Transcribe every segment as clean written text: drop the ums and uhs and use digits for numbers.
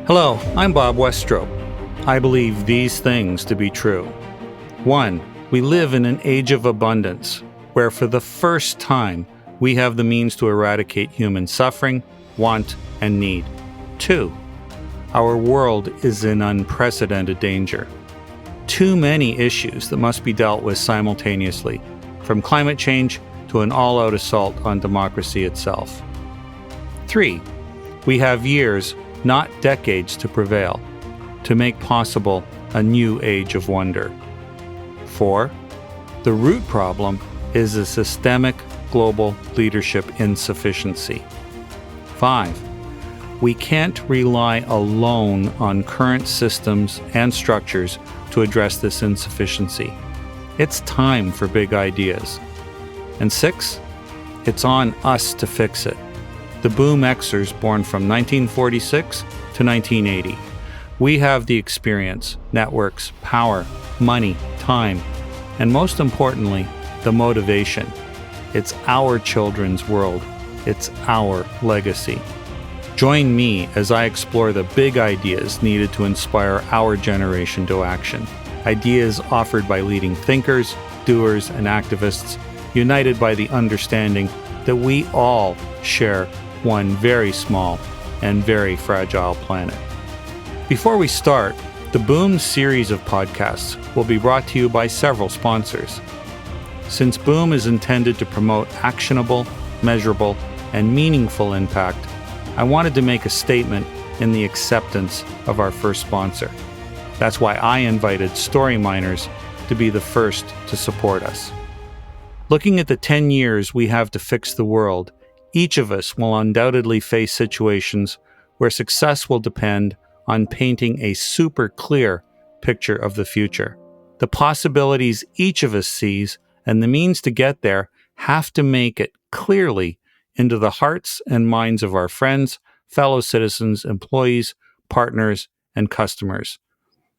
Hello, I'm Bob Westrope. I believe these things to be true. 1. We live in an age of abundance, where for the first time we have the means to eradicate human suffering, want, and need. 2. Our world is in unprecedented danger. Too many issues that must be dealt with simultaneously, from climate change to an all-out assault on democracy itself. 3. We have years, not decades, to prevail, to make possible a new age of wonder. 4. The root problem is a systemic global leadership insufficiency. 5. We can't rely alone on current systems and structures to address this insufficiency. It's time for big ideas. And 6. It's on us to fix it. The Boom Xers born from 1946 to 1980. We have the experience, networks, power, money, time, and most importantly, the motivation. It's our children's world. It's our legacy. Join me as I explore the big ideas needed to inspire our generation to action. Ideas offered by leading thinkers, doers, and activists, united by the understanding that we all share one very small and very fragile planet. Before we start, the Boom series of podcasts will be brought to you by several sponsors. Since Boom is intended to promote actionable, measurable, and meaningful impact, I wanted to make a statement in the acceptance of our first sponsor. That's why I invited Story Miners to be the first to support us. Looking at the 10 years we have to fix the world, each of us will undoubtedly face situations where success will depend on painting a super clear picture of the future. The possibilities each of us sees and the means to get there have to make it clearly into the hearts and minds of our friends, fellow citizens, employees, partners, and customers.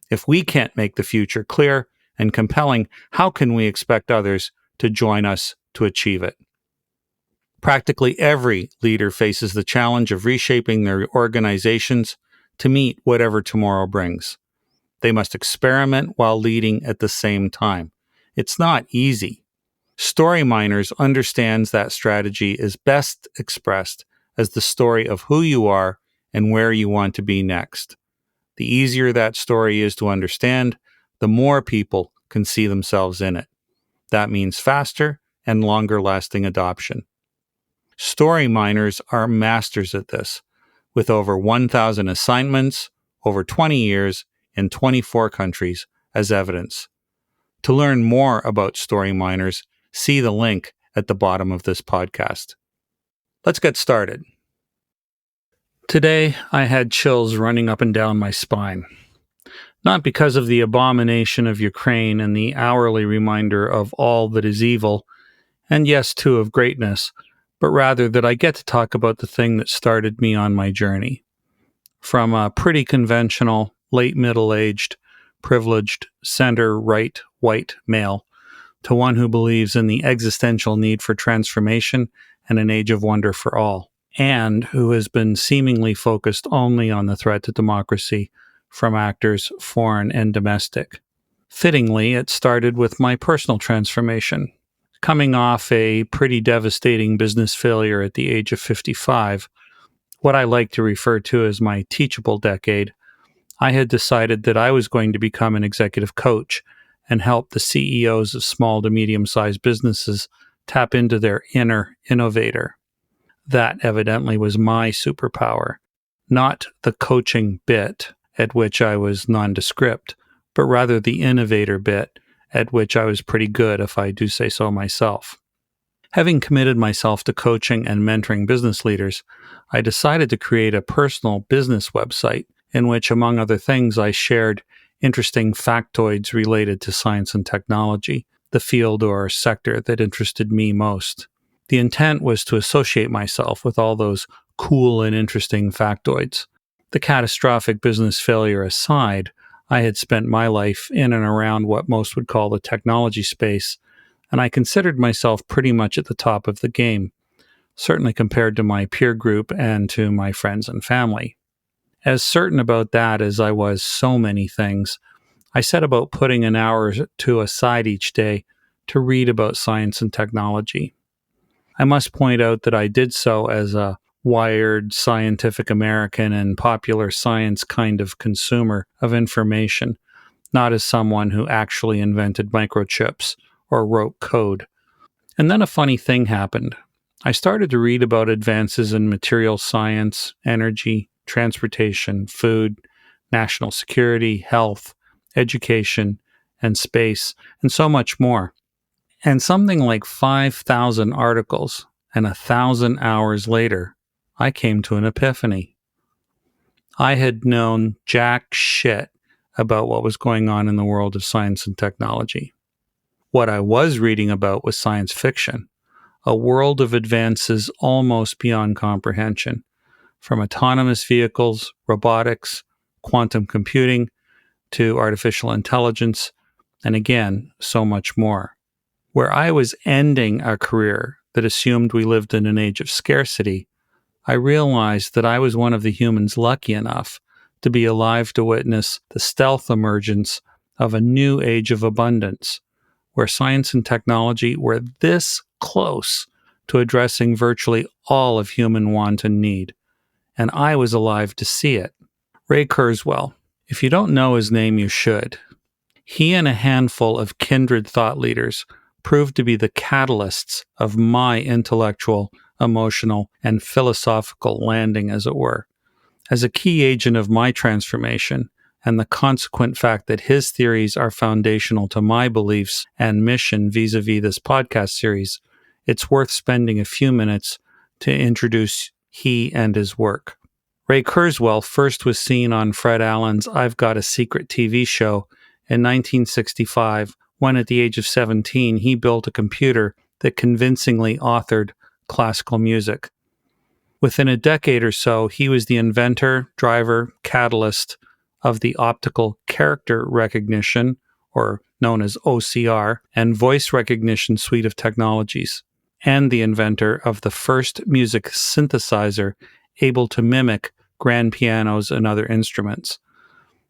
If we can't make the future clear and compelling, how can we expect others to join us to achieve it? Practically every leader faces the challenge of reshaping their organizations to meet whatever tomorrow brings. They must experiment while leading at the same time. It's not easy. Story Miners understands that strategy is best expressed as the story of who you are and where you want to be next. The easier that story is to understand, the more people can see themselves in it. That means faster and longer-lasting adoption. Story Miners are masters at this, with over 1,000 assignments, over 20 years, in 24 countries as evidence. To learn more about Story Miners, see the link at the bottom of this podcast. Let's get started. Today, I had chills running up and down my spine. Not because of the abomination of Ukraine and the hourly reminder of all that is evil, and yes, too, of greatness, but rather that I get to talk about the thing that started me on my journey. From a pretty conventional, late middle-aged, privileged, center-right white male to one who believes in the existential need for transformation and an age of wonder for all, and who has been seemingly focused only on the threat to democracy from actors foreign and domestic. Fittingly, it started with my personal transformation. Coming off a pretty devastating business failure at the age of 55, what I like to refer to as my teachable decade, I had decided that I was going to become an executive coach and help the CEOs of small to medium-sized businesses tap into their inner innovator. That evidently was my superpower, not the coaching bit at which I was nondescript, but rather the innovator bit at which I was pretty good, if I do say so myself. Having committed myself to coaching and mentoring business leaders, I decided to create a personal business website in which, among other things, I shared interesting factoids related to science and technology, the field or sector that interested me most. The intent was to associate myself with all those cool and interesting factoids. The catastrophic business failure aside, I had spent my life in and around what most would call the technology space, and I considered myself pretty much at the top of the game, certainly compared to my peer group and to my friends and family. As certain about that as I was so many things, I set about putting an hour or two aside each day to read about science and technology. I must point out that I did so as a wired scientific American and popular science kind of consumer of information, not as someone who actually invented microchips or wrote code. And then a funny thing happened. I started to read about advances in material science, energy, transportation, food, national security, health, education, and space, and so much more. And something like 5,000 articles and 1,000 hours later, I came to an epiphany. I had known jack shit about what was going on in the world of science and technology. What I was reading about was science fiction, a world of advances almost beyond comprehension, from autonomous vehicles, robotics, quantum computing, to artificial intelligence, and again, so much more. Where I was ending a career that assumed we lived in an age of scarcity, I realized that I was one of the humans lucky enough to be alive to witness the stealth emergence of a new age of abundance, where science and technology were this close to addressing virtually all of human want and need, and I was alive to see it. Ray Kurzweil. If you don't know his name, you should. He and a handful of kindred thought leaders proved to be the catalysts of my intellectual, emotional, and philosophical landing, as it were. As a key agent of my transformation, and the consequent fact that his theories are foundational to my beliefs and mission vis-a-vis this podcast series, it's worth spending a few minutes to introduce he and his work. Ray Kurzweil first was seen on Fred Allen's I've Got a Secret TV show in 1965, when at the age of 17 he built a computer that convincingly authored classical music. Within a decade or so, he was the inventor, driver, catalyst of the optical character recognition, or known as OCR, and voice recognition suite of technologies, and the inventor of the first music synthesizer able to mimic grand pianos and other instruments.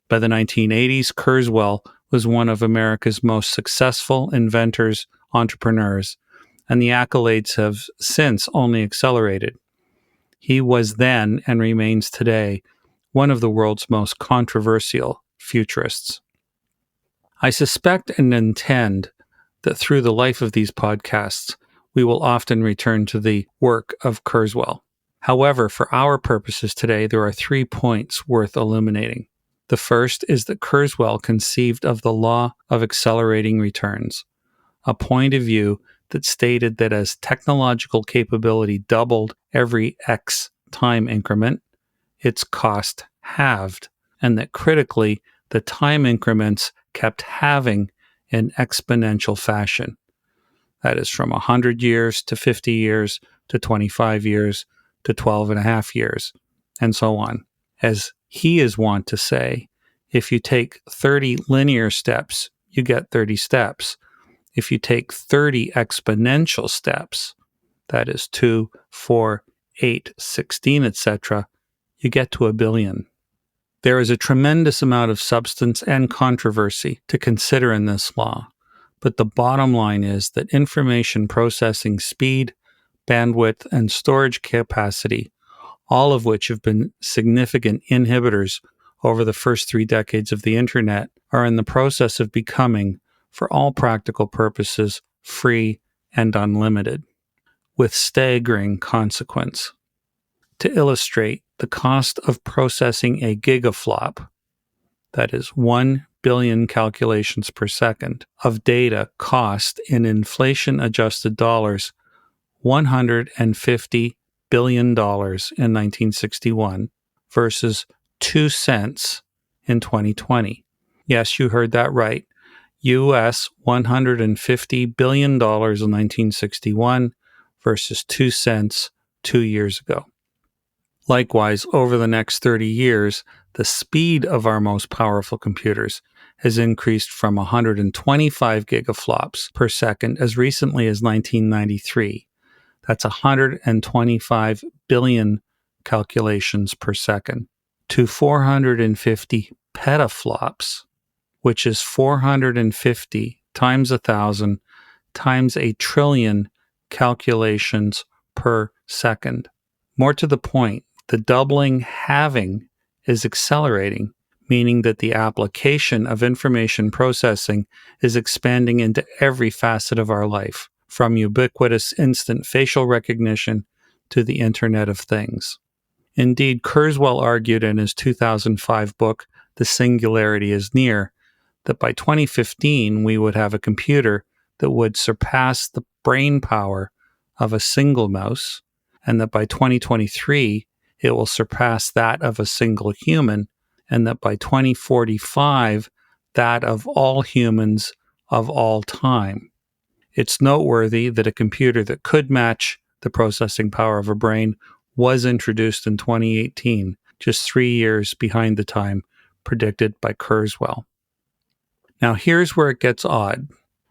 By the 1980s, Kurzweil was one of America's most successful inventors, entrepreneurs, and the accolades have since only accelerated. He was then, and remains today, one of the world's most controversial futurists. I suspect and intend that through the life of these podcasts, we will often return to the work of Kurzweil. However, for our purposes today, there are 3 points worth illuminating. The first is that Kurzweil conceived of the law of accelerating returns, a point of view that stated that as technological capability doubled every X time increment, its cost halved, and that critically, the time increments kept halving in exponential fashion. That is from 100 years to 50 years to 25 years to 12 and a half years, and so on. As he is wont to say, if you take 30 linear steps, you get 30 steps. If you take 30 exponential steps, that is 2, 4, 8, 16, etc., you get to 1 billion. There is a tremendous amount of substance and controversy to consider in this law, but the bottom line is that information processing speed, bandwidth, and storage capacity, all of which have been significant inhibitors over the first 3 decades of the internet, are in the process of becoming, for all practical purposes, free and unlimited, with staggering consequence. To illustrate, the cost of processing a gigaflop, that is 1 billion calculations per second, of data cost in inflation-adjusted dollars $150 billion in 1961 versus 2 cents in 2020. Yes, you heard that right. US $150 billion in 1961 versus 2 cents 2 years ago. Likewise, over the next 30 years, the speed of our most powerful computers has increased from 125 gigaflops per second as recently as 1993. That's 125 billion calculations per second, to 450 petaflops, which is 450 times 1,000 times a trillion calculations per second. More to the point, the doubling halving is accelerating, meaning that the application of information processing is expanding into every facet of our life, from ubiquitous instant facial recognition to the Internet of Things. Indeed, Kurzweil argued in his 2005 book, The Singularity is Near, that by 2015 we would have a computer that would surpass the brain power of a single mouse, and that by 2023 it will surpass that of a single human, and that by 2045 that of all humans of all time. It's noteworthy that a computer that could match the processing power of a brain was introduced in 2018, just 3 years behind the time predicted by Kurzweil. Now here's where it gets odd.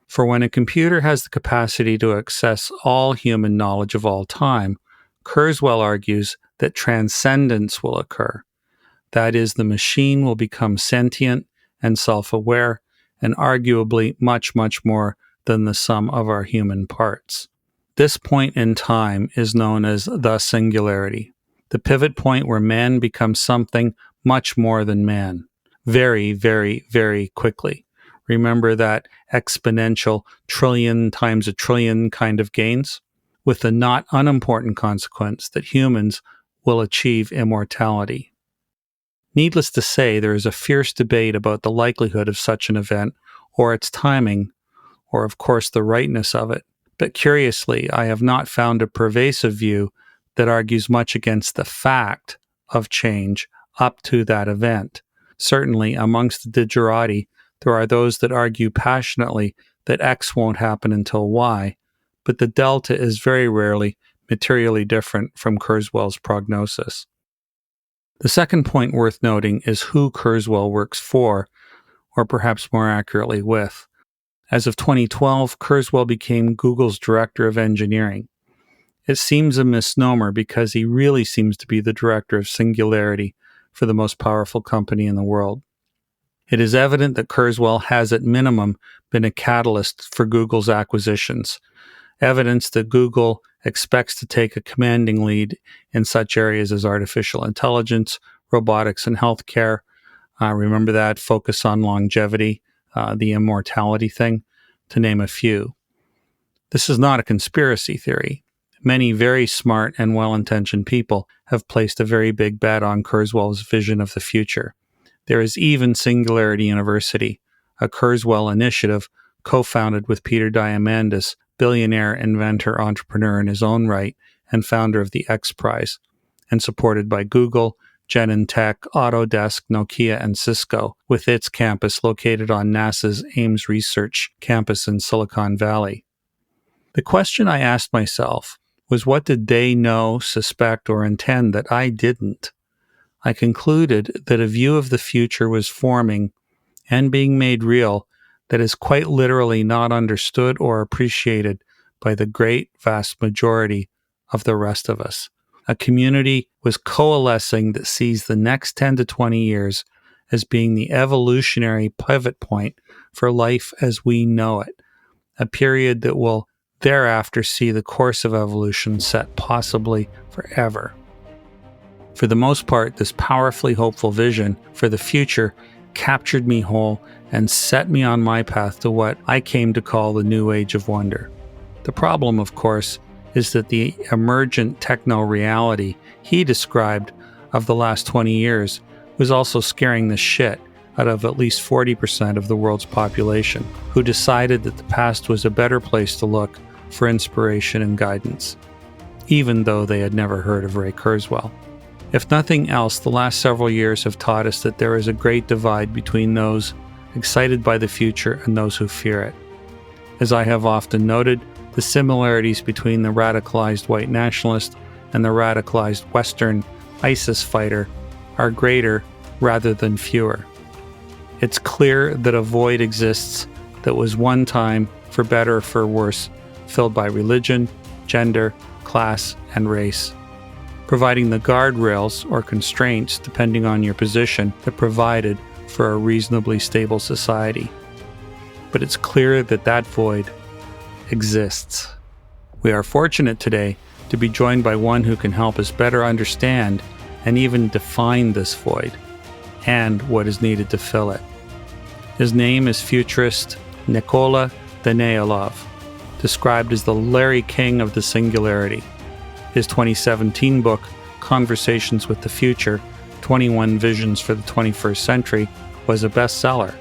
For when a computer has the capacity to access all human knowledge of all time, Kurzweil argues that transcendence will occur. That is, the machine will become sentient and self-aware, and arguably much, much more than the sum of our human parts. This point in time is known as the singularity, the pivot point where man becomes something much more than man, very, very, very quickly. Remember that exponential trillion times a trillion kind of gains? With the not unimportant consequence that humans will achieve immortality. Needless to say, there is a fierce debate about the likelihood of such an event, or its timing, or of course the rightness of it. But curiously, I have not found a pervasive view that argues much against the fact of change up to that event. Certainly, amongst the digerati, there are those that argue passionately that X won't happen until Y, but the delta is very rarely materially different from Kurzweil's prognosis. The second point worth noting is who Kurzweil works for, or perhaps more accurately with. As of 2012, Kurzweil became Google's director of engineering. It seems a misnomer because he really seems to be the director of singularity for the most powerful company in the world. It is evident that Kurzweil has at minimum been a catalyst for Google's acquisitions, evidence that Google expects to take a commanding lead in such areas as artificial intelligence, robotics, and healthcare. Remember that focus on longevity, the immortality thing, to name a few. This is not a conspiracy theory. Many very smart and well-intentioned people have placed a very big bet on Kurzweil's vision of the future. There is even Singularity University, a Kurzweil initiative co-founded with Peter Diamandis, billionaire inventor entrepreneur in his own right and founder of the X Prize, and supported by Google, Genentech, Autodesk, Nokia, and Cisco, with its campus located on NASA's Ames Research campus in Silicon Valley. The question I asked myself was, what did they know, suspect, or intend that I didn't? I concluded that a view of the future was forming and being made real that is quite literally not understood or appreciated by the great vast majority of the rest of us. A community was coalescing that sees the next 10 to 20 years as being the evolutionary pivot point for life as we know it, a period that will thereafter see the course of evolution set possibly forever. For the most part, this powerfully hopeful vision for the future captured me whole and set me on my path to what I came to call the New Age of Wonder. The problem, of course, is that the emergent techno-reality he described of the last 20 years was also scaring the shit out of at least 40% of the world's population, who decided that the past was a better place to look for inspiration and guidance, even though they had never heard of Ray Kurzweil. If nothing else, the last several years have taught us that there is a great divide between those excited by the future and those who fear it. As I have often noted, the similarities between the radicalized white nationalist and the radicalized Western ISIS fighter are greater rather than fewer. It's clear that a void exists that was one time, for better or for worse, filled by religion, gender, class, and race. providing the guardrails or constraints, depending on your position, that provided for a reasonably stable society. But it's clear that that void exists. We are fortunate today to be joined by one who can help us better understand and even define this void and what is needed to fill it. His name is futurist Nik Danaylov, described as the Larry King of the singularity. His 2017 book, Conversations with the Future, 21 Visions for the 21st Century, was a bestseller.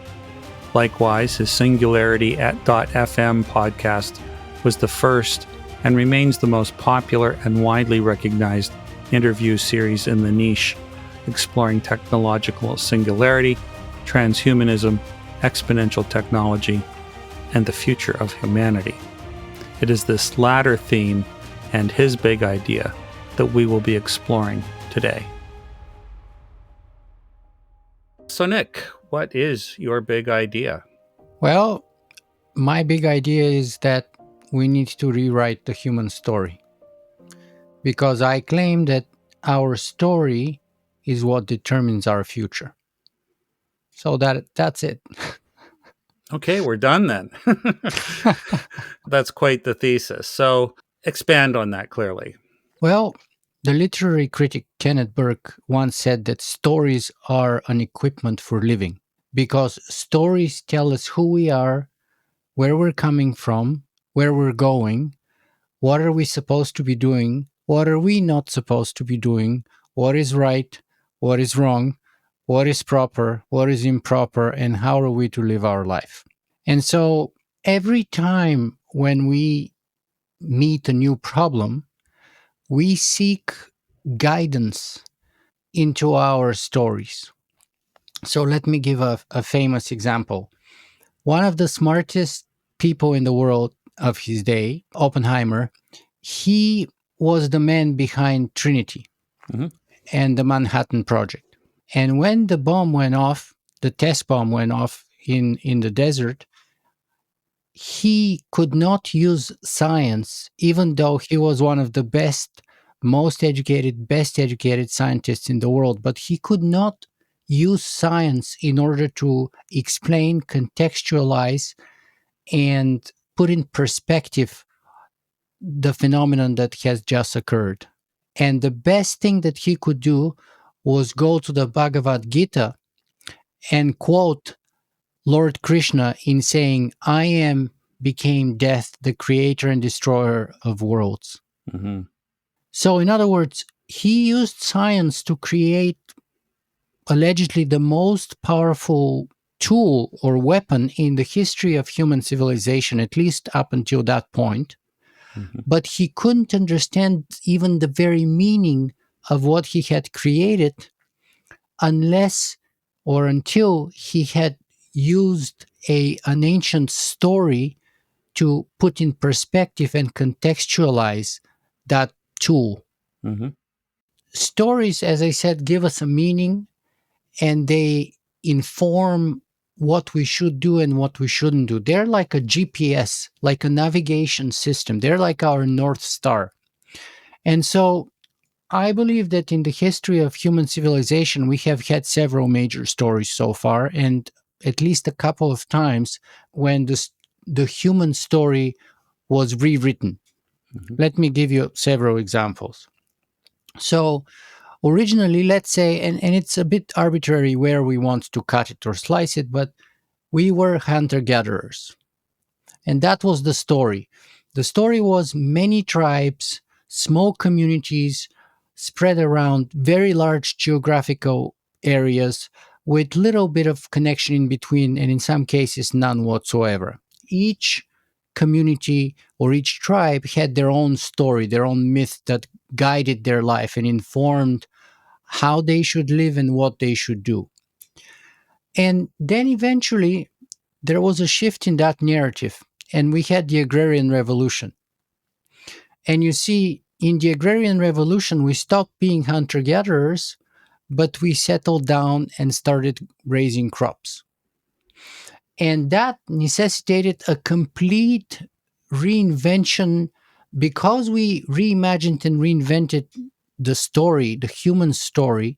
Likewise, his Singularity at .fm podcast was the first and remains the most popular and widely recognized interview series in the niche, exploring technological singularity, transhumanism, exponential technology, and the future of humanity. It is this latter theme and his big idea that we will be exploring today. So, Nik, what is your big idea? Well, my big idea is that we need to rewrite the human story. Because I claim that our story is what determines our future. So that's it. Okay, we're done then. That's quite the thesis. So expand on that clearly. Well, the literary critic Kenneth Burke once said that stories are an equipment for living because stories tell us who we are, where we're coming from, where we're going, what are we supposed to be doing, what are we not supposed to be doing, what is right, what is wrong, what is proper, what is improper, and how are we to live our life. And so every time when we meet a new problem, we seek guidance into our stories. So let me give a famous example. One of the smartest people in the world of his day, Oppenheimer, he was the man behind Trinity and the Manhattan Project. And when the bomb went off, the test bomb went off in the desert, he could not use science, even though he was one of the best, most educated, best educated scientists in the world. But he could not use science in order to explain, contextualize, and put in perspective the phenomenon that has just occurred. And the best thing that he could do was go to the Bhagavad Gita and quote Lord Krishna in saying, I am became death, the creator and destroyer of worlds. Mm-hmm. So, in other words, he used science to create allegedly the most powerful tool or weapon in the history of human civilization, at least up until that point. Mm-hmm. But he couldn't understand even the very meaning of what he had created unless or until he had used an ancient story to put in perspective and contextualize that tool. Mm-hmm. Stories, as I said, give us a meaning and they inform what we should do and what we shouldn't do. They're like a GPS, like a navigation system. They're like our North Star. And so I believe that in the history of human civilization, we have had several major stories so far, and at least a couple of times when the human story was rewritten. Mm-hmm. Let me give you several examples. So originally, let's say, and it's a bit arbitrary where we want to cut it or slice it, but we were hunter-gatherers. And that was the story. The story was many tribes, small communities spread around very large geographical areas with little bit of connection in between, and in some cases, none whatsoever. Each community or each tribe had their own story, their own myth that guided their life and informed how they should live and what they should do. And then eventually, there was a shift in that narrative, and we had the agrarian revolution. And you see, in the agrarian revolution, we stopped being hunter gatherers, but we settled down and started raising crops. And that necessitated a complete reinvention because we reimagined and reinvented the story, the human story,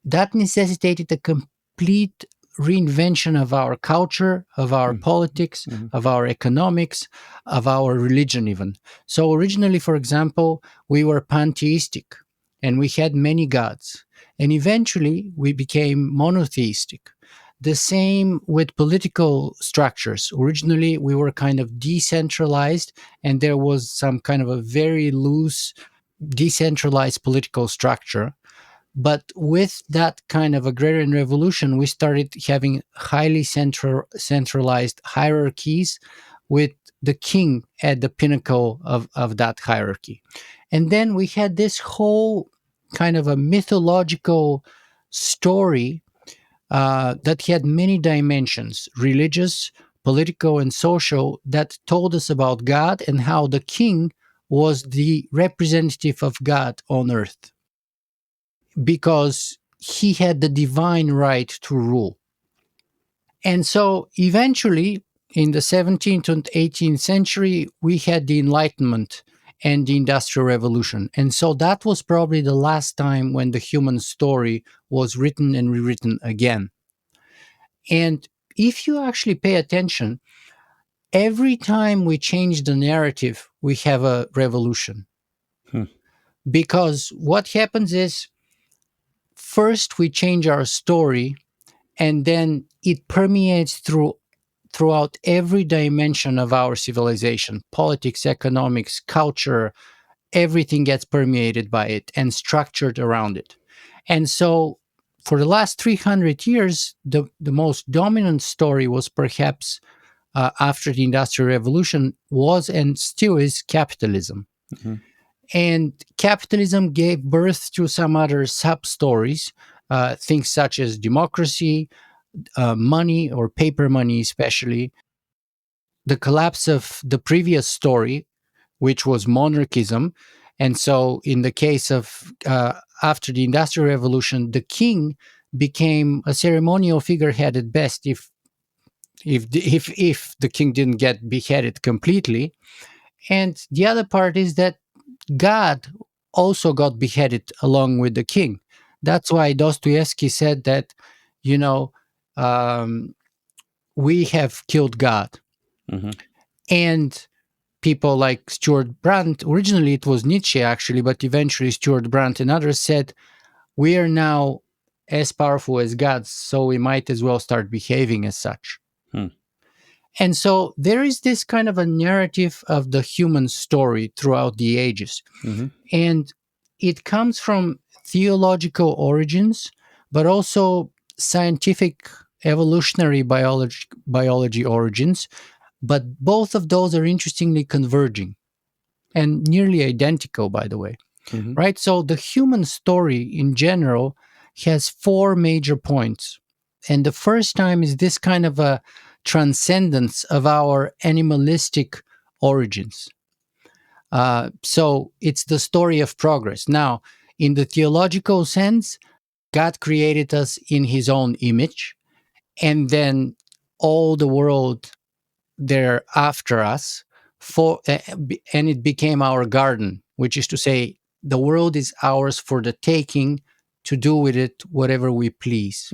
that necessitated a complete reinvention of our culture, of our politics, of our economics, of our religion, even. So, originally, for example, we were pantheistic and we had many gods. And eventually, we became monotheistic. The same with political structures. Originally, we were kind of decentralized, and there was some kind of a very loose, decentralized political structure. But with that kind of agrarian revolution, we started having highly centralized hierarchies with the king at the pinnacle of that hierarchy. And then we had this whole kind of a mythological story that had many dimensions, religious, political, and social, that told us about God and how the king was the representative of God on earth because he had the divine right to rule. And so eventually, in the 17th and 18th century, we had the Enlightenment and the Industrial Revolution. And so that was probably the last time when the human story was written and rewritten again. And if you actually pay attention, every time we change the narrative, we have a revolution. Because what happens is, first we change our story, and then it permeates throughout every dimension of our civilization: politics, economics, culture. Everything gets permeated by it and structured around it. And so for the last 300 years, the most dominant story was perhaps after the Industrial Revolution was and still is capitalism. And capitalism gave birth to some other sub-stories, things such as democracy, money, or paper money especially, the collapse of the previous story, which was monarchism. And so in the case of after the Industrial Revolution, the king became a ceremonial figurehead at best, if the king didn't get beheaded completely. And the other part is that God also got beheaded along with the king. That's why Dostoevsky said that, you know, we have killed God. And people like Stuart Brandt, originally it was Nietzsche actually, but eventually Stuart Brandt and others said, we are now as powerful as gods, so we might as well start behaving as such. And so there is this kind of a narrative of the human story throughout the ages. And it comes from theological origins, but also scientific evolutionary biology origins. But both of those are interestingly converging and nearly identical, by the way. Right? So the human story in general has four major points. And the first time is this kind of a transcendence of our animalistic origins. So it's the story of progress. Now, in the theological sense, God created us in his own image, and then all the world thereafter us, and it became our garden, which is to say, the world is ours for the taking, to do with it whatever we please.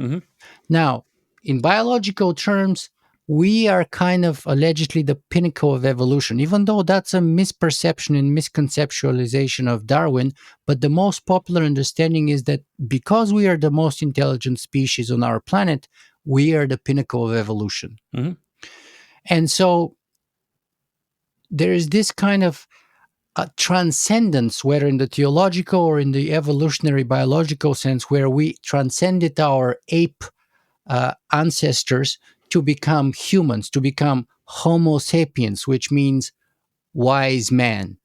Now, in biological terms, we are kind of allegedly the pinnacle of evolution, even though that's a misperception and misconceptualization of Darwin. But the most popular understanding is that because we are the most intelligent species on our planet, we are the pinnacle of evolution. And so there is this kind of transcendence, whether in the theological or in the evolutionary biological sense, where we transcended our ape ancestors to become humans, to become Homo sapiens, which means wise man.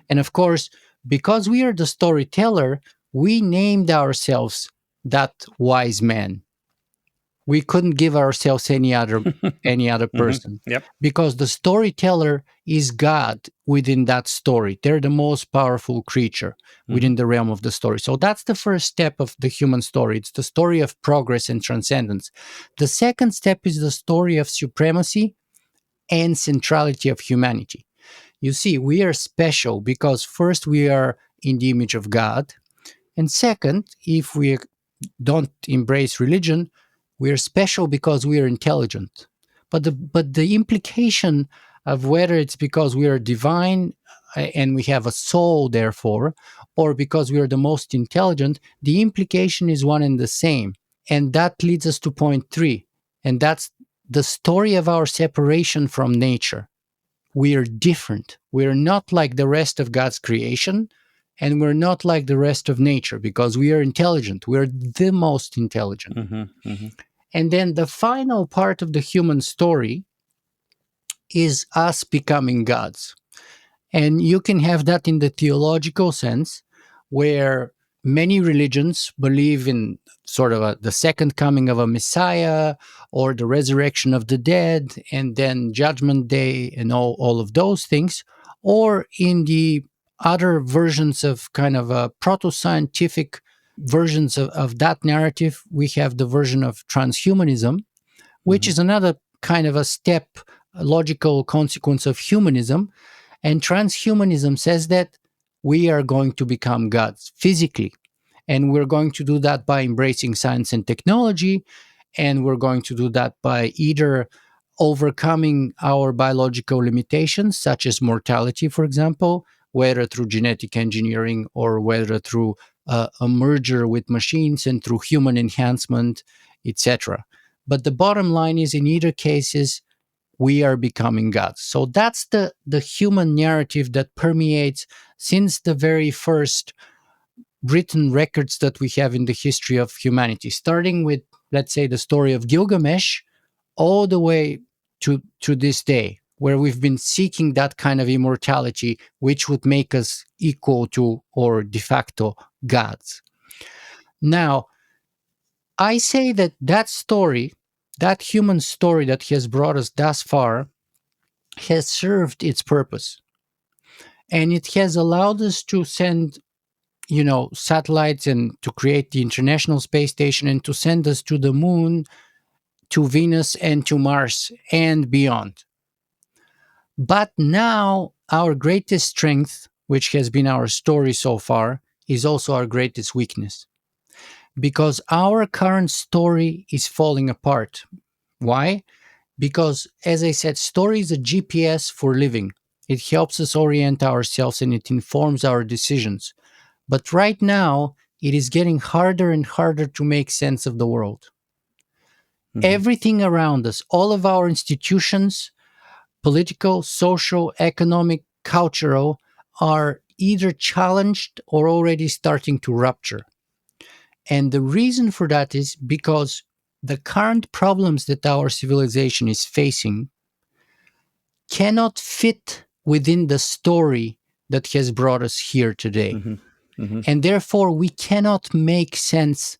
And of course, because we are the storyteller, we named ourselves that wise man. We couldn't give ourselves any other person, because the storyteller is God within that story. They're the most powerful creature within the realm of the story. So that's the first step of the human story. It's the story of progress and transcendence. The second step is the story of supremacy and centrality of humanity. You see, we are special because first we are in the image of God, And second, if we don't embrace religion, we're special because we are intelligent. But the implication of whether it's because we are divine and we have a soul, therefore, or because we are the most intelligent, the implication is one and the same. And that leads us to point three, and that's the story of our separation from nature. We are different. We're not like the rest of God's creation, and we're not like the rest of nature because we are intelligent. We're the most intelligent. Mm-hmm. Mm-hmm. And then the final part of the human story is us becoming gods. And you can have that in the theological sense, where many religions believe in sort of the second coming of a Messiah or the resurrection of the dead and then Judgment Day and all of those things, or in the other versions of kind of proto-scientific versions of that narrative, we have the version of transhumanism, which Mm-hmm. is another kind of a step, a logical consequence of humanism. And transhumanism says that we are going to become gods physically. And we're going to do that by embracing science and technology. And we're going to do that by either overcoming our biological limitations, such as mortality, for example, whether through genetic engineering or whether through a merger with machines and through human enhancement, etc. But the bottom line is, in either cases, we are becoming gods. So that's the human narrative that permeates since the very first written records that we have in the history of humanity, starting with, let's say, the story of Gilgamesh, all the way to this day, where we've been seeking that kind of immortality, which would make us equal to or de facto gods. Now, I say that that story, that human story that has brought us thus far, has served its purpose. And it has allowed us to send, satellites and to create the International Space Station and to send us to the moon, to Venus, and to Mars and beyond. But now, our greatest strength, which has been our story so far, is also our greatest weakness. Because our current story is falling apart. Why? Because, as I said, story is a GPS for living. It helps us orient ourselves and it informs our decisions. But right now, it is getting harder and harder to make sense of the world. Mm-hmm. Everything around us, all of our institutions, political, social, economic, cultural, are either challenged or already starting to rupture. And the reason for that is because the current problems that our civilization is facing cannot fit within the story that has brought us here today. Mm-hmm. Mm-hmm. And therefore, we cannot make sense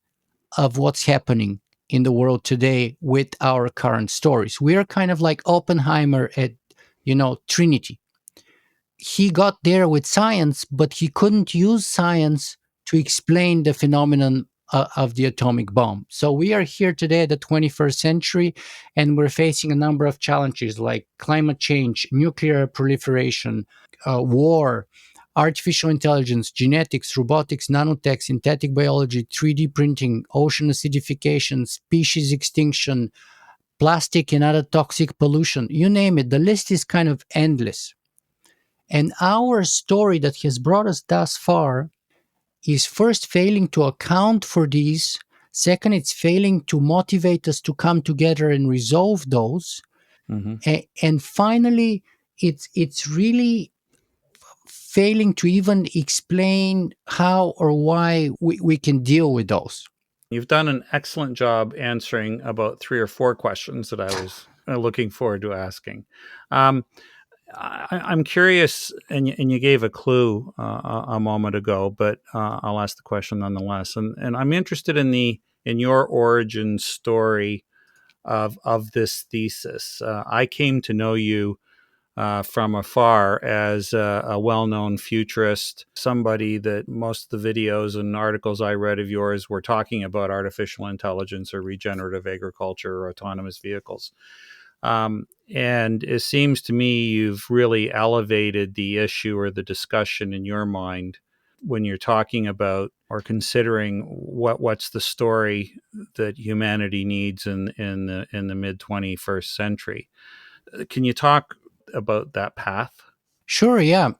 of what's happening in the world today with our current stories. We are kind of like Oppenheimer at, Trinity. He got there with science, but he couldn't use science to explain the phenomenon of the atomic bomb. So we are here today at the 21st century, and we're facing a number of challenges like climate change, nuclear proliferation, war, artificial intelligence, genetics, robotics, nanotech, synthetic biology, 3D printing, ocean acidification, species extinction, plastic and other toxic pollution. You name it. The list is kind of endless. And our story that has brought us thus far is first failing to account for these. Second, it's failing to motivate us to come together and resolve those. Mm-hmm. And finally, it's really failing to even explain how or why we can deal with those. You've done an excellent job answering about 3 or 4 questions that I was looking forward to asking. Um, I'm curious, and you gave a clue a moment ago, but I'll ask the question nonetheless. And I'm interested in your origin story of this thesis. I came to know you from afar as a well-known futurist, somebody that most of the videos and articles I read of yours were talking about artificial intelligence or regenerative agriculture or autonomous vehicles. And it seems to me you've really elevated the issue or the discussion in your mind when you're talking about or considering what's the story that humanity needs in the mid 21st century. Can you talk about that path? Sure, yeah.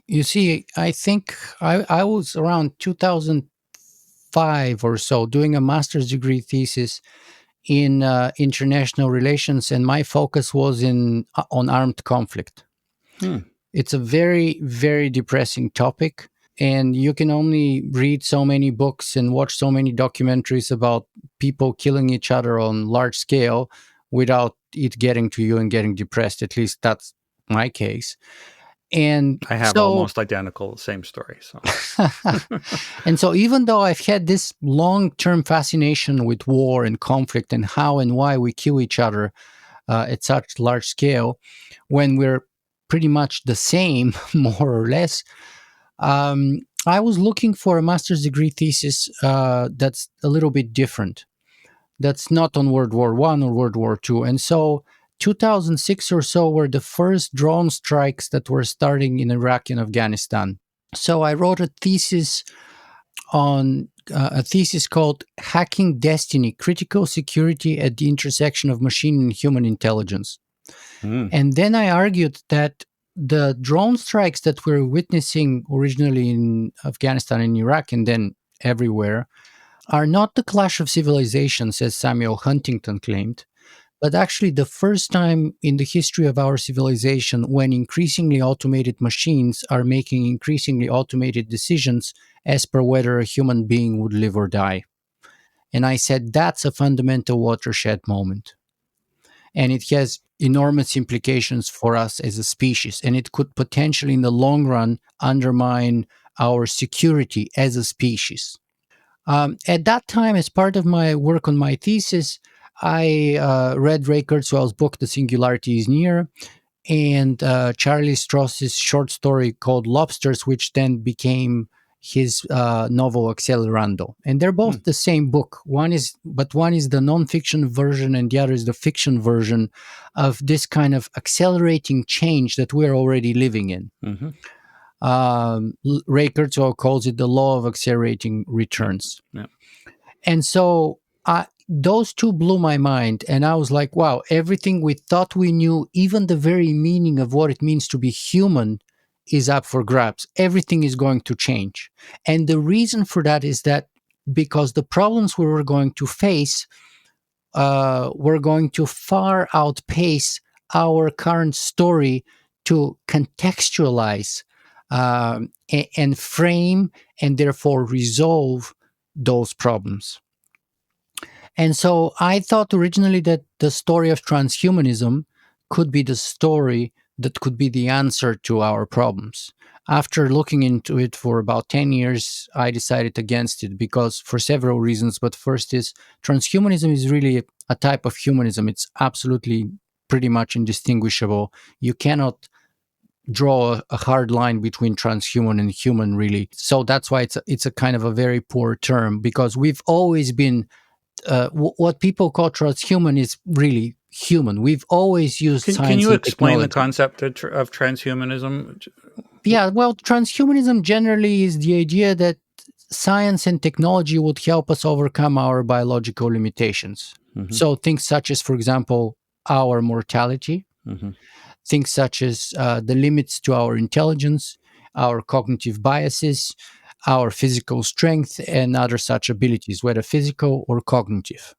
You see, I think I was around 2005 or so doing a master's degree thesis in international relations, and my focus was on armed conflict. Hmm. It's a very, very depressing topic, and you can only read so many books and watch so many documentaries about people killing each other on large scale without it getting to you and getting depressed. At least that's my case. And I have so almost identical same story. So and so even though I've had this long-term fascination with war and conflict and how and why we kill each other at such large scale when we're pretty much the same, more or less, I was looking for a master's degree thesis that's a little bit different. That's not on World War One or World War Two. And so 2006 or so were the first drone strikes that were starting in Iraq and Afghanistan. So I wrote a thesis on a thesis called Hacking Destiny: Critical Security at the Intersection of Machine and Human Intelligence. And then I argued that the drone strikes that we're witnessing originally in Afghanistan and Iraq and then everywhere are not the clash of civilizations, as Samuel Huntington claimed, but actually the first time in the history of our civilization when increasingly automated machines are making increasingly automated decisions as per whether a human being would live or die. And I said that's a fundamental watershed moment. And it has enormous implications for us as a species. And it could potentially, in the long run, undermine our security as a species. At that time, as part of my work on my thesis, I read Ray Kurzweil's book, The Singularity is Near, and Charlie Strauss's short story called Lobsters, which then became his novel Accelerando. And they're both the same book. One is the nonfiction version and the other is the fiction version of this kind of accelerating change that we're already living in. Mm-hmm. Ray Kurzweil calls it the law of accelerating returns. Yeah. And so those two blew my mind. And I was like, wow, everything we thought we knew, even the very meaning of what it means to be human, is up for grabs. Everything is going to change. And the reason for that is that because the problems we were going to face were going to far outpace our current story to contextualize and frame and therefore resolve those problems. And so I thought originally that the story of transhumanism could be the story that could be the answer to our problems. After looking into it for about 10 years, I decided against it because for several reasons. But first is transhumanism is really a type of humanism. It's absolutely pretty much indistinguishable. You cannot draw a hard line between transhuman and human, really. So that's why it's a kind of a very poor term, because we've always been what people call transhuman is really human. We've always used science and technology. Can you explain the concept of transhumanism? Yeah, well, transhumanism generally is the idea that science and technology would help us overcome our biological limitations. Mm-hmm. So things such as, for example, our mortality, Mm-hmm. things such as the limits to our intelligence, our cognitive biases, our physical strength, and other such abilities, whether physical or cognitive.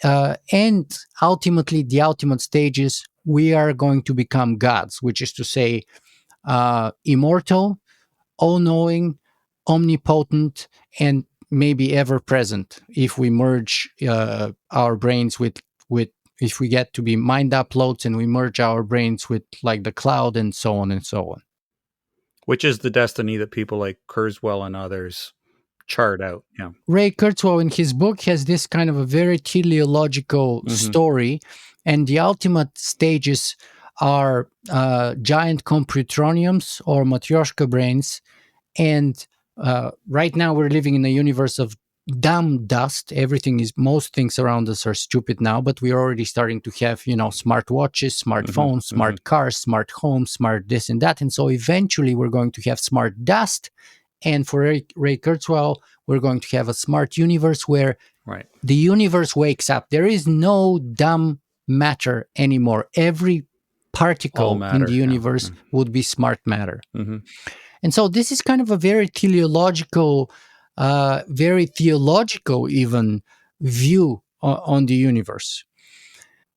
And ultimately, the ultimate stage is we are going to become gods, which is to say, immortal, all-knowing, omnipotent, and maybe ever-present if we merge our brains with if we get to be mind uploads and we merge our brains with like the cloud and so on and so on. Which is the destiny that people like Kurzweil and others chart out. Yeah. Ray Kurzweil in his book has this kind of a very teleological story, and the ultimate stages are giant computroniums or matryoshka brains. And right now we're living in a universe of dumb dust. Most things around us are stupid now, but we're already starting to have, smart watches, smartphones, smart cars, smart homes, smart this and that. And so eventually we're going to have smart dust And for Ray Kurzweil, we're going to have a smart universe where Right. the universe wakes up. There is no dumb matter anymore. Every All particle in the matter. Yeah. universe would be smart matter. Mm-hmm. And so this is kind of a very teleological, very theological even view on the universe.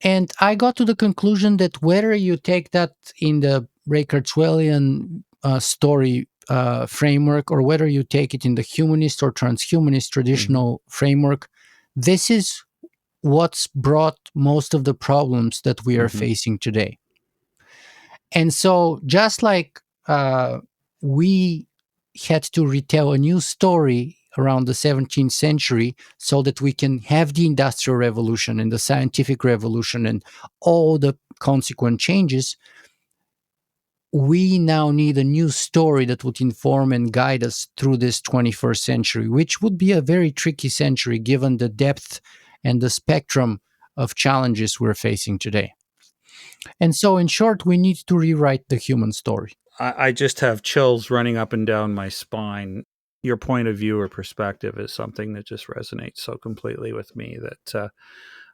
And I got to the conclusion that whether you take that in the Ray Kurzweilian story framework, or whether you take it in the humanist or transhumanist traditional framework, this is what's brought most of the problems that we are Mm-hmm. facing today. And so, just like we had to retell a new story around the 17th century so that we can have the Industrial Revolution and the Scientific Revolution and all the consequent changes, we now need a new story that would inform and guide us through this 21st century, which would be a very tricky century given the depth and the spectrum of challenges we're facing today. And so, in short, we need to rewrite the human story. I just have chills running up and down my spine. Your point of view or perspective is something that just resonates so completely with me that,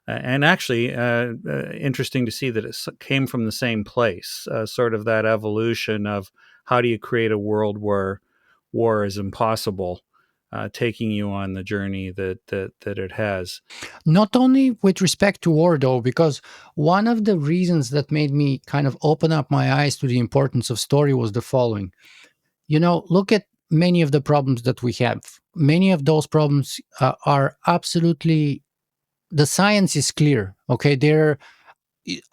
and actually, interesting to see that it came from the same place, sort of that evolution of how do you create a world where war is impossible, taking you on the journey that it has. Not only with respect to war, though, because one of the reasons that made me kind of open up my eyes to the importance of story was the following. Look at many of the problems that we have. Many of those problems are absolutely, the science is clear, okay? They're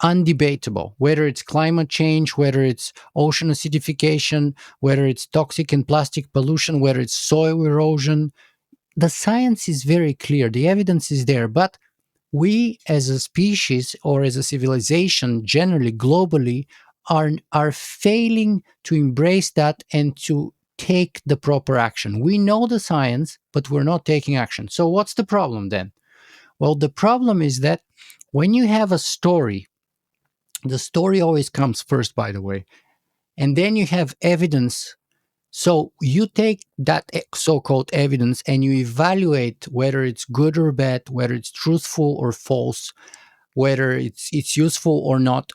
undebatable, whether it's climate change, whether it's ocean acidification, whether it's toxic and plastic pollution, whether it's soil erosion. The science is very clear, the evidence is there, but we as a species or as a civilization generally globally are failing to embrace that and to take the proper action. We know the science, but we're not taking action. So what's the problem then? Well, the problem is that when you have a story, the story always comes first, by the way, and then you have evidence. So you take that so-called evidence and you evaluate whether it's good or bad, whether it's truthful or false, whether it's useful or not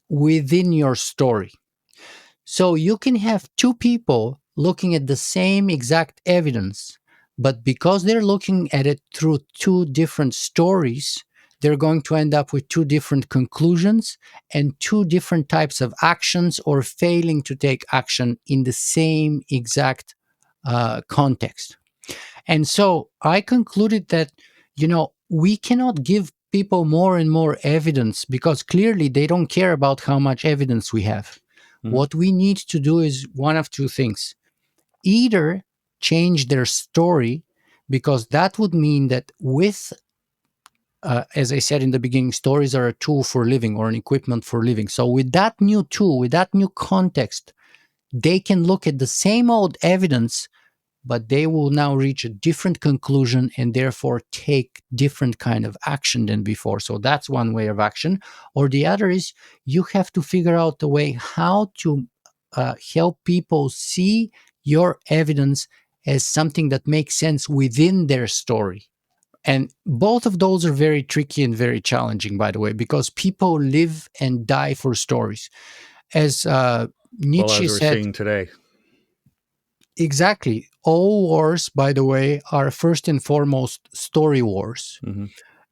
within your story. So you can have two people looking at the same exact evidence, but because they're looking at it through two different stories, they're going to end up with two different conclusions and two different types of actions, or failing to take action in the same exact context. And so I concluded that, we cannot give people more and more evidence because clearly they don't care about how much evidence we have. Mm-hmm. What we need to do is one of two things: either change their story, because that would mean that as I said in the beginning, stories are a tool for living or an equipment for living. So with that new tool, with that new context, they can look at the same old evidence, but they will now reach a different conclusion and therefore take different kind of action than before. So that's one way of action. Or the other is you have to figure out a way how to help people see your evidence as something that makes sense within their story. And both of those are very tricky and very challenging, by the way, because people live and die for stories. As Well, Nietzsche as we're said, seeing today. exactly. All wars, by the way, are first and foremost story wars. Mm-hmm.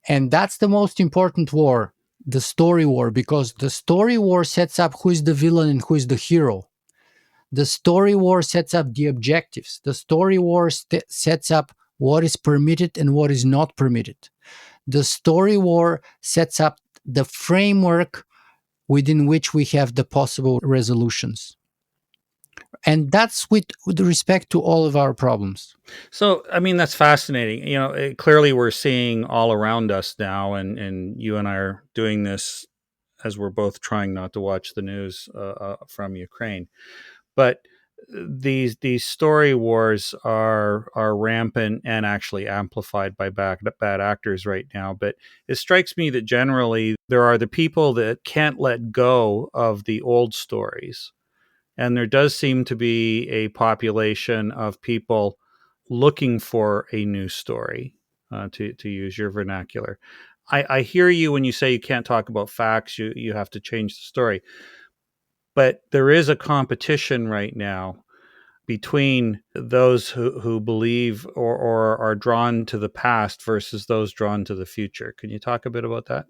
And that's the most important war, the story war, because the story war sets up who is the villain and who is the hero. The story war sets up the objectives. The story war sets up what is permitted and what is not permitted. The story war sets up the framework within which we have the possible resolutions. And that's with respect to all of our problems. So, I mean, that's fascinating. Clearly we're seeing all around us now, and you and I are doing this as we're both trying not to watch the news from Ukraine. But these story wars are rampant and actually amplified by bad actors right now. But it strikes me that generally there are the people that can't let go of the old stories, And there does seem to be a population of people looking for a new story, to use your vernacular. I hear you when you say you can't talk about facts, you have to change the story. But there is a competition right now between those who believe or are drawn to the past versus those drawn to the future. Can you talk a bit about that?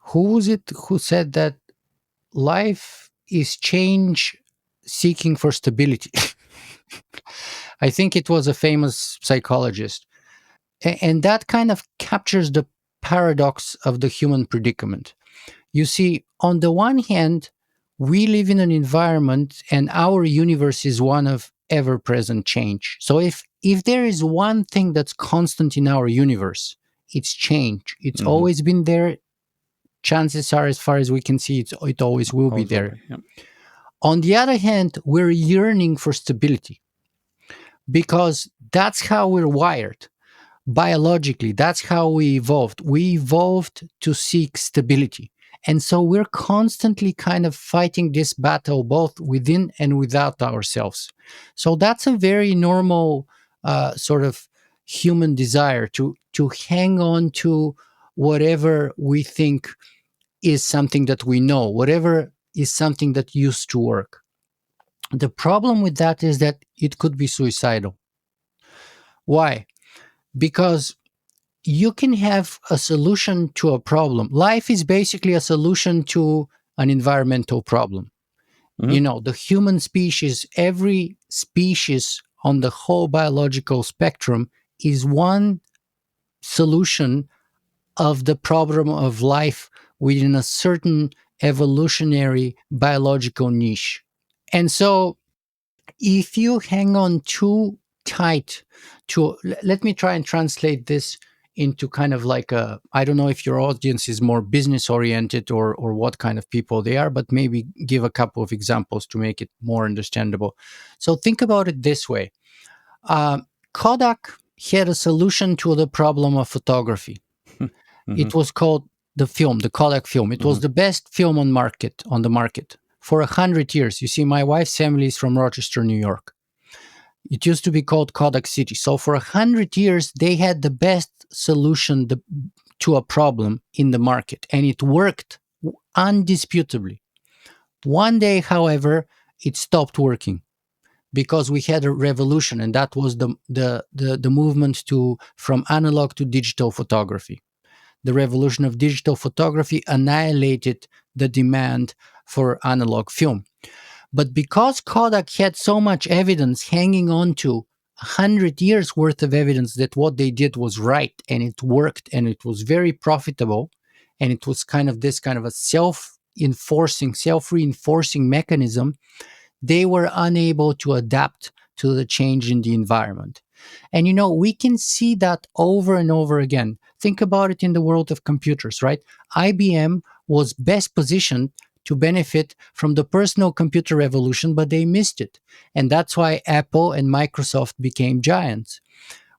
Who was it who said that life is change seeking for stability? I think it was a famous psychologist. And that kind of captures the paradox of the human predicament. You see, on the one hand, we live in an environment and our universe is one of ever present change. So if there is one thing that's constant in our universe, it's change. It's Mm-hmm. always been there. Chances are, as far as we can see, it always will be Always will there. be. Yep. On the other hand, we're yearning for stability because that's how we're wired. Biologically, that's how we evolved. We evolved to seek stability. And so we're constantly kind of fighting this battle both within and without ourselves. So that's a very normal sort of human desire to hang on to whatever we think is something that we know, whatever is something that used to work. The problem with that is that it could be suicidal. Why? Because you can have a solution to a problem. Life is basically a solution to an environmental problem. Mm-hmm. The human species, every species on the whole biological spectrum is one solution of the problem of life within a certain evolutionary biological niche. And so if you hang on too tight to, let me try and translate this into kind of like I don't know if your audience is more business oriented or what kind of people they are, but maybe give a couple of examples to make it more understandable. So think about it this way. uh, Kodak had a solution to the problem of photography. Mm-hmm. It was called the Kodak film. It Mm-hmm. was the best film on the market for 100 years. You see, my wife's family is from Rochester, New York. It used to be called Kodak City. So for 100 years, they had the best solution to a problem in the market, and it worked undisputably. One day, however, it stopped working because we had a revolution, and that was the movement to from analog to digital photography. The revolution of digital photography annihilated the demand for analog film. But because Kodak had so much evidence hanging on to 100 years worth of evidence that what they did was right and it worked and it was very profitable, and it was kind of this kind of a self-reinforcing mechanism, they were unable to adapt to the change in the environment. And we can see that over and over again. Think about it in the world of computers, right? IBM was best positioned to benefit from the personal computer revolution, but they missed it. And that's why Apple and Microsoft became giants.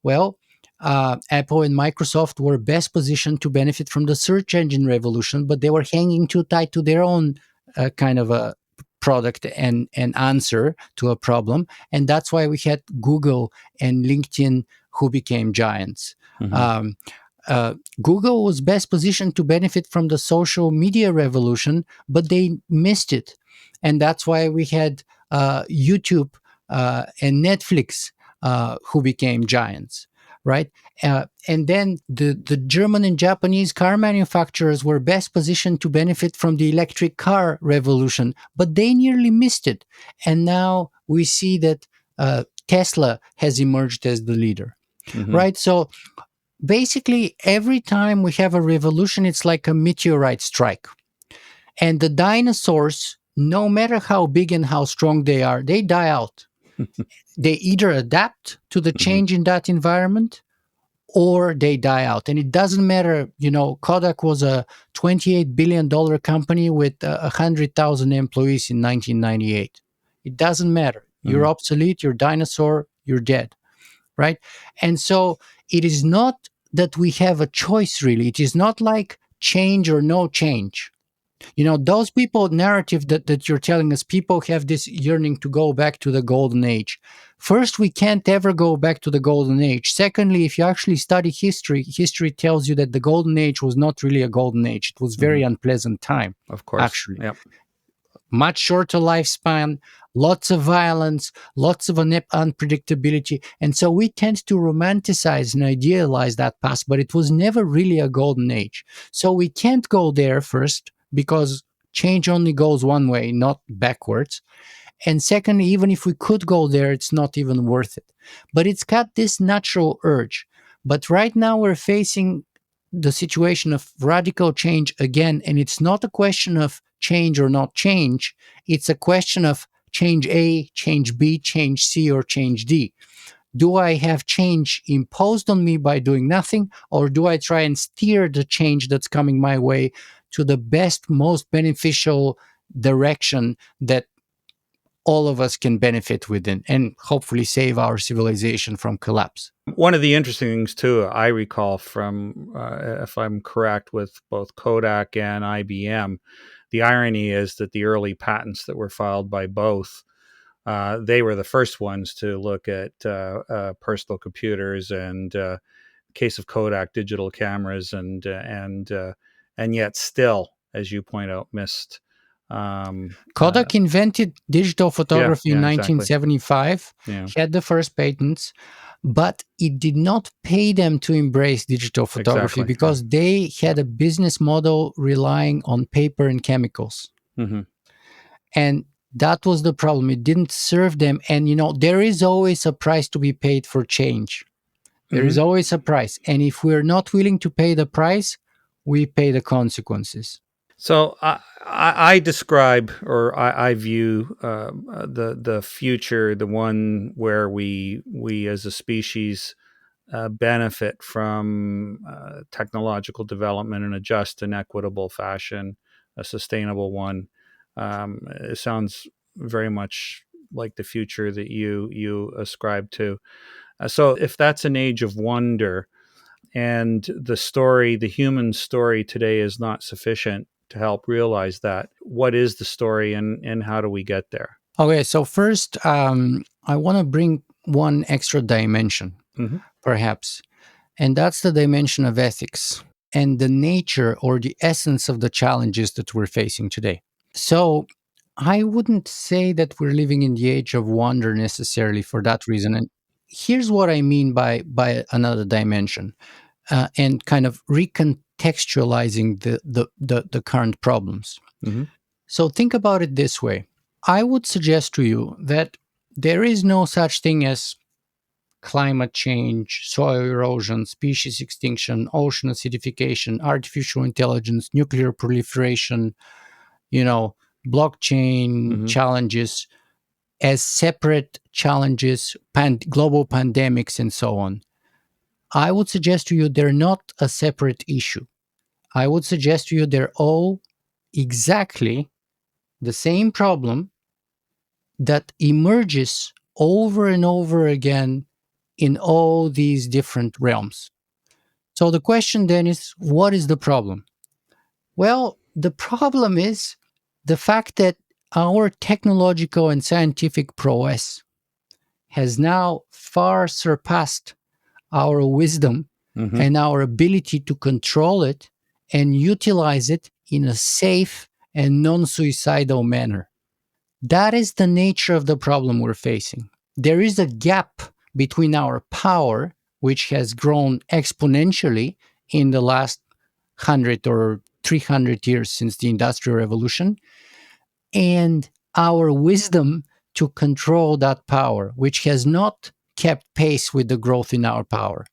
Well, Apple and Microsoft were best positioned to benefit from the search engine revolution, but they were hanging too tight to their own kind of a product and answer to a problem. And that's why we had Google and LinkedIn who became giants. Mm-hmm. Google was best positioned to benefit from the social media revolution, but they missed it. And that's why we had YouTube and Netflix who became giants, right? And then the German and Japanese car manufacturers were best positioned to benefit from the electric car revolution, but they nearly missed it. And now we see that Tesla has emerged as the leader, Mm-hmm. right? So basically, every time we have a revolution, it's like a meteorite strike. And the dinosaurs, no matter how big and how strong they are, they die out. They either adapt to the Mm-hmm. change in that environment or they die out. And it doesn't matter, Kodak was a $28 billion company with 100,000 employees in 1998. It doesn't matter. You're Mm-hmm. obsolete, you're dinosaur, you're dead, right? And so it is not that we have a choice, really. It is not like change or no change. Those people narrative that you're telling us, people have this yearning to go back to the golden age. First, we can't ever go back to the golden age. Secondly, if you actually study history, history tells you that the golden age was not really a golden age. It was very unpleasant time, Of course. actually. Yep. Much shorter lifespan, lots of violence, lots of unpredictability. And so we tend to romanticize and idealize that past, but it was never really a golden age. So we can't go there first because change only goes one way, not backwards. And secondly, even if we could go there, it's not even worth it. But it's got this natural urge. But right now we're facing the situation of radical change again. And it's not a question of change or not change. It's a question of change A, change B, change C, or change D. Do I have change imposed on me by doing nothing? Or do I try and steer the change that's coming my way to the best, most beneficial direction that all of us can benefit within and hopefully save our civilization from collapse? One of the interesting things, too, I recall from, if I'm correct, with both Kodak and IBM, the irony is that the early patents that were filed by both, they were the first ones to look at personal computers and, case of Kodak, digital cameras, and yet still, as you point out, missed. Kodak invented digital Yeah, photography in yeah, exactly. 1975, Yeah, had the first patents, but it did not pay them to embrace digital photography exactly. Yeah. because they had Yeah. a business model relying on paper and chemicals. Mm-hmm. And that was the problem. It didn't serve them. And, there is always a price to be paid for change. There Mm-hmm. is always a price. And if we're not willing to pay the price, we pay the consequences. So I describe, or I view the future, the one where we as a species benefit from technological development in a just and equitable fashion, a sustainable one. It sounds very much like the future that you ascribe to. So if that's an age of wonder, and the human story today is not sufficient to help realize that, what is the story, and how do we get there? Okay, so first, I want to bring one extra dimension, Mm-hmm. perhaps, and that's the dimension of ethics and the nature or the essence of the challenges that we're facing today. So, I wouldn't say that we're living in the age of wonder necessarily for that reason. And here's what I mean by another dimension, and kind of recontextualizing the current problems. Mm-hmm. So think about it this way. I would suggest to you that there is no such thing as climate change, soil erosion, species extinction, ocean acidification, artificial intelligence, nuclear proliferation, you know, blockchain Mm-hmm. challenges as separate challenges, global pandemics, and so on. I would suggest to you they're not a separate issue. I would suggest to you they're all exactly the same problem that emerges over and over again in all these different realms. So the question then is, what is the problem? Well, the problem is the fact that our technological and scientific prowess has now far surpassed our wisdom Mm-hmm. and our ability to control it and utilize it in a safe and non suicidal manner. That is the nature of the problem we're facing. There is a gap between our power, which has grown exponentially in the last 100 or 300 years since the Industrial Revolution, and our wisdom to control that power, which has not kept pace with the growth in our power.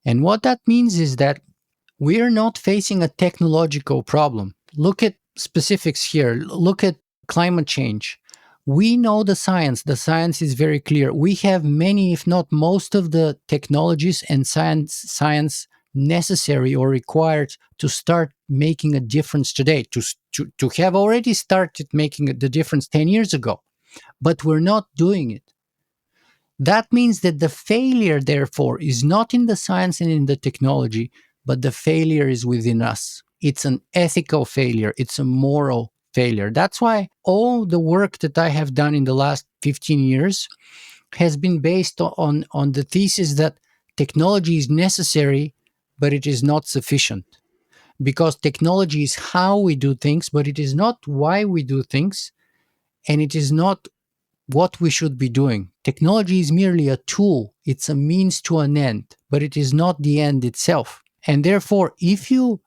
And what that means is that we are not facing a technological problem. Look at specifics here. Look at climate change. We know the science. The science is very clear. We have many, if not most, of the technologies and science necessary or required to start making a difference today, to have already started making the difference 10 years ago. But we're not doing it. That means that the failure, therefore, is not in the science and in the technology, but the failure is within us. It's an ethical failure. It's a moral failure. That's why all the work that I have done in the last 15 years has been based on the thesis that technology is necessary, but it is not sufficient. Because technology is how we do things, but it is not why we do things, and it is not what we should be doing. Technology is merely a tool, it's a means to an end, but it is not the end itself. And therefore, if you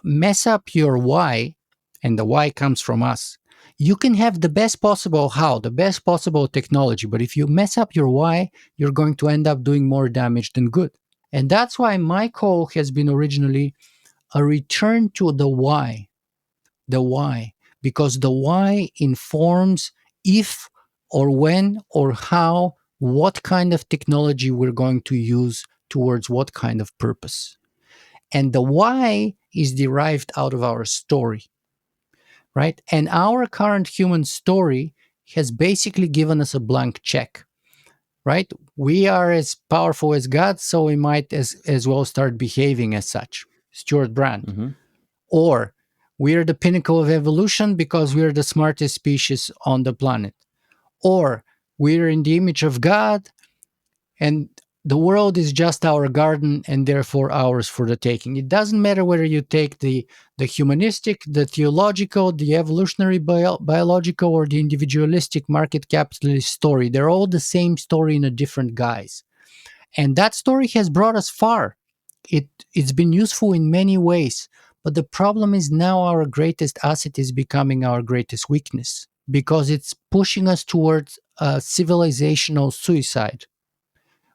mess up your why, and the why comes from us, you can have the best possible how, the best possible technology, but if you mess up your why, you're going to end up doing more damage than good. And that's why my call has been originally a return to the why, because the why informs if or when or how, what kind of technology we're going to use towards what kind of purpose. And the why is derived out of our story, right? And our current human story has basically given us a blank check, right? We are as powerful as God, so we might as well start behaving as such. Stuart Brand. Mm-hmm. Or we are the pinnacle of evolution because we are the smartest species on the planet. Or we are in the image of God and the world is just our garden and therefore ours for the taking. It doesn't matter whether you take the humanistic, the theological, the evolutionary biological, or the individualistic market capitalist story. They're all the same story in a different guise. And that story has brought us far. It's been useful in many ways. But the problem is now our greatest asset is becoming our greatest weakness because it's pushing us towards civilizational suicide,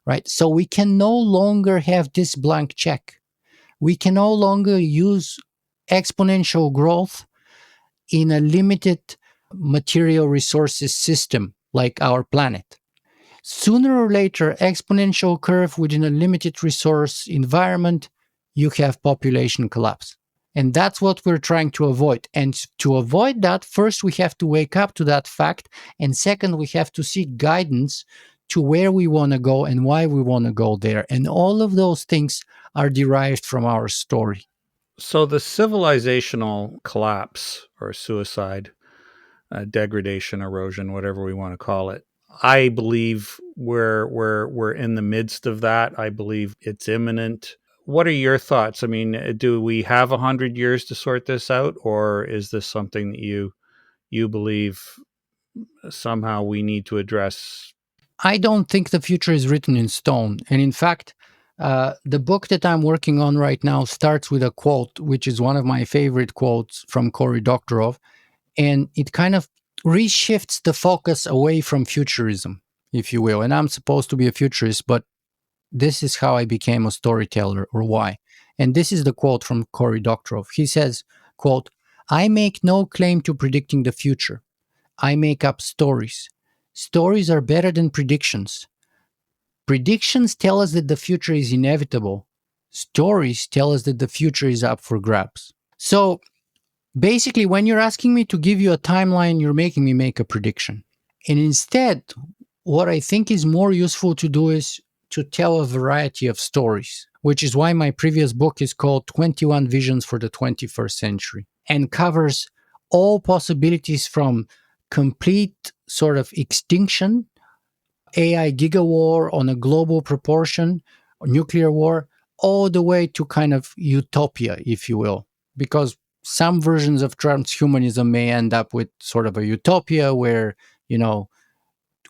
right? So we can no longer have this blank check. We can no longer use exponential growth in a limited material resources system like our planet. Sooner or later, exponential curve within a limited resource environment, you have population collapse. And that's what we're trying to avoid. And to avoid that, first we have to wake up to that fact. And second, we have to seek guidance to where we want to go and why we want to go there. And all of those things are derived from our story. So the civilizational collapse or suicide, degradation, erosion, whatever we want to call it, I believe we're in the midst of that. I believe it's imminent. What are your thoughts? I mean, do we have 100 years to sort this out, or is this something that you believe somehow we need to address? I don't think the future is written in stone. And in fact, the book that I'm working on right now starts with a quote, which is one of my favorite quotes from Cory Doctorow. And it kind of reshifts the focus away from futurism, if you will. And I'm supposed to be a futurist, but this is how I became a storyteller, or why. And this is the quote from Cory Doctorow. He says, quote, "I make no claim to predicting the future. I make up stories. Stories are better than predictions. Predictions tell us that the future is inevitable. Stories tell us that the future is up for grabs." So basically, when you're asking me to give you a timeline, you're making me make a prediction. And instead, what I think is more useful to do is to tell a variety of stories, which is why my previous book is called 21 Visions for the 21st Century and covers all possibilities from complete sort of extinction, AI gigawar on a global proportion, nuclear war, all the way to kind of utopia, if you will. Because some versions of transhumanism may end up with sort of a utopia where, you know,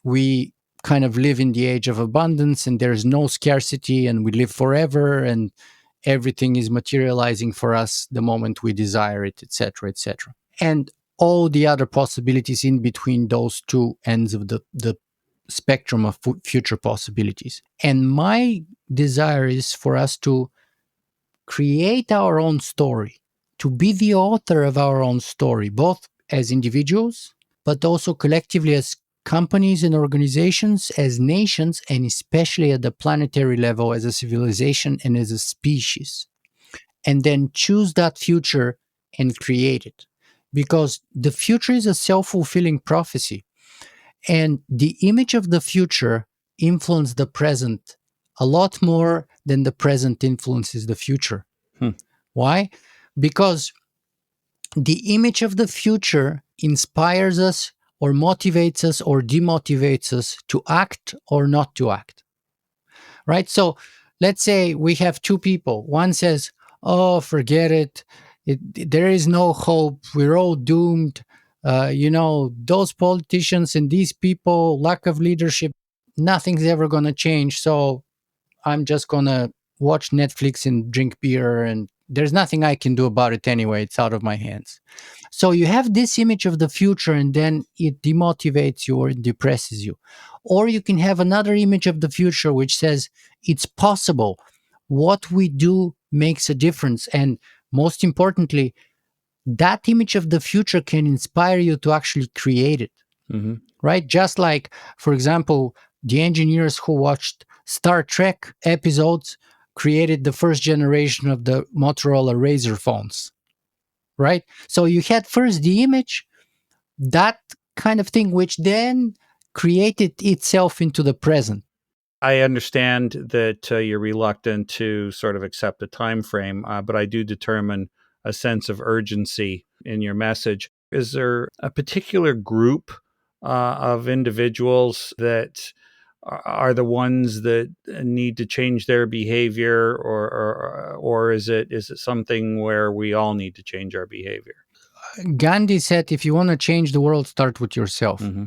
we kind of live in the age of abundance and there's no scarcity and we live forever and everything is materializing for us the moment we desire it, etc., etc. And all the other possibilities in between those two ends of the spectrum of future possibilities. And my desire is for us to create our own story, to be the author of our own story, both as individuals, but also collectively as companies and organizations, as nations, and especially at the planetary level as a civilization and as a species. And then choose that future and create it. Because the future is a self fulfilling prophecy. And the image of the future influences the present a lot more than the present influences the future. Hmm. Why? Because The image of the future inspires us or motivates us or demotivates us to act or not to act, right? So let's say we have two people. One says, "Oh, forget it. There is no hope. We're all doomed. Those politicians and these people, lack of leadership, nothing's ever going to change. So I'm just going to watch Netflix and drink beer, and there's nothing I can do about it anyway. It's out of my hands." So you have this image of the future, and then it demotivates you or it depresses you. Or you can have another image of the future which says it's possible. What we do makes a difference. And most importantly, that image of the future can inspire you to actually create it, Hmm. right? Just like, for example, the engineers who watched Star Trek episodes created the first generation of the Motorola Razr phones, right? So you had first the image, that kind of thing, which then created itself into the present. I understand that you're reluctant to sort of accept a time frame, but I do determine a sense of urgency in your message. Is there a particular group of individuals that are the ones that need to change their behavior, or is it something where we all need to change our behavior? Gandhi said, if you want to change the world, start with yourself, Hmm.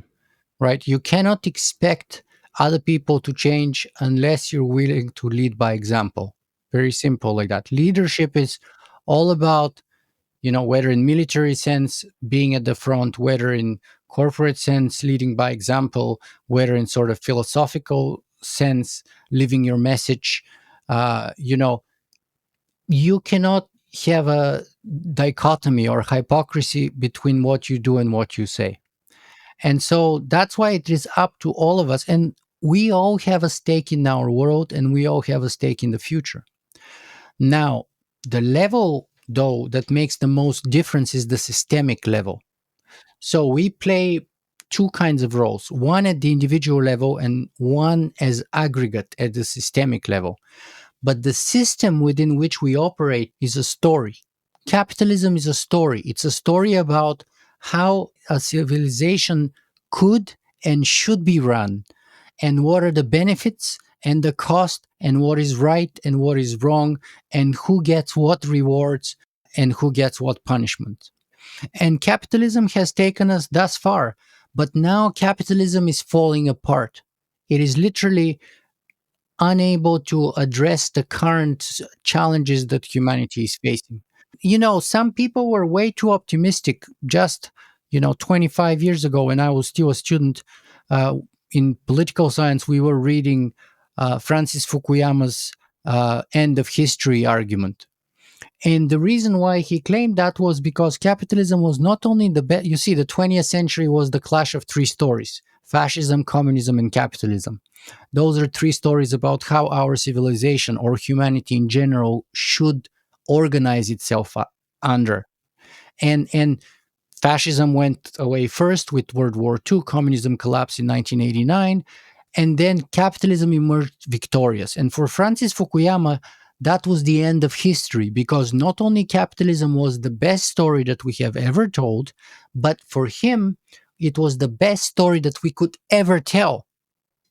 right? You cannot expect other people to change unless you're willing to lead by example. Very simple like that. Leadership is all about, whether in military sense, being at the front, whether in corporate sense, leading by example, whether in sort of philosophical sense, living your message. Uh, you know, you cannot have a dichotomy or hypocrisy between what you do and what you say. And so that's why it is up to all of us. And we all have a stake in our world and we all have a stake in the future. Now, the level, though, that makes the most difference is the systemic level. So we play two kinds of roles, one at the individual level and one as aggregate at the systemic level. But the system within which we operate is a story. Capitalism is a story. It's a story about how a civilization could and should be run, and what are the benefits and the cost, and what is right and what is wrong, and who gets what rewards and who gets what punishment. And capitalism has taken us thus far, but now capitalism is falling apart. It is literally unable to address the current challenges that humanity is facing. Some people were way too optimistic just, 25 years ago when I was still a student uh, in political science. We were reading Francis Fukuyama's end of history argument. And the reason why he claimed that was because capitalism was not only the best. You see, the 20th century was the clash of three stories: fascism, communism, and capitalism. Those are three stories about how our civilization or humanity in general should organize itself under. And fascism went away first with World War II, communism collapsed in 1989, and then capitalism emerged victorious. And for Francis Fukuyama, that was the end of history, because not only capitalism was the best story that we have ever told, but for him, it was the best story that we could ever tell.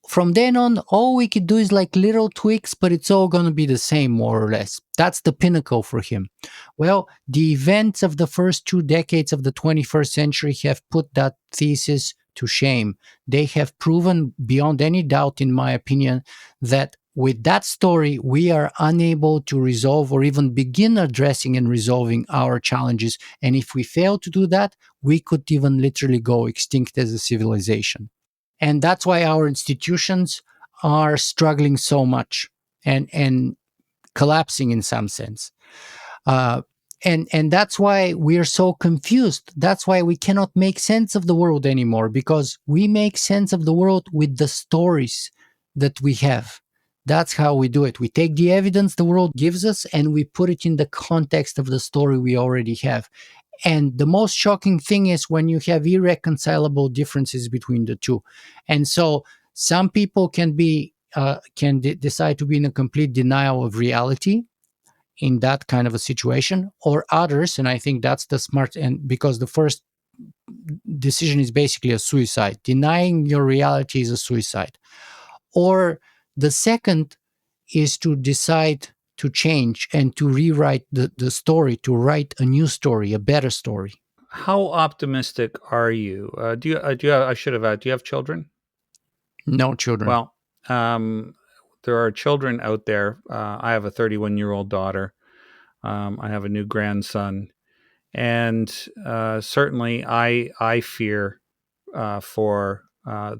From then on, all we could do is like little tweaks, but it's all going to be the same, more or less. That's the pinnacle for him. Well, the events of the first 2 decades of the 21st century have put that thesis to shame. They have proven beyond any doubt, in my opinion, that with that story, we are unable to resolve or even begin addressing and resolving our challenges. And if we fail to do that, we could even literally go extinct as a civilization. And that's why our institutions are struggling so much and collapsing in some sense. Uh, and that's why we are so confused. That's why we cannot make sense of the world anymore, because we make sense of the world with the stories that we have. That's how we do it. We take the evidence the world gives us and we put it in the context of the story we already have. And the most shocking thing is when you have irreconcilable differences between the two. And so some people can decide to be in a complete denial of reality, in that kind of a situation, or others, and I think that's the smart, and because the first decision is basically a suicide. Denying your reality is a suicide. Or the second is to decide to change and to rewrite the story, to write a new story, a better story. How optimistic are you? I should have asked, do you have children? No children. Well, there are children out there. I have a 31-year-old daughter. I have a new grandson, and certainly I fear for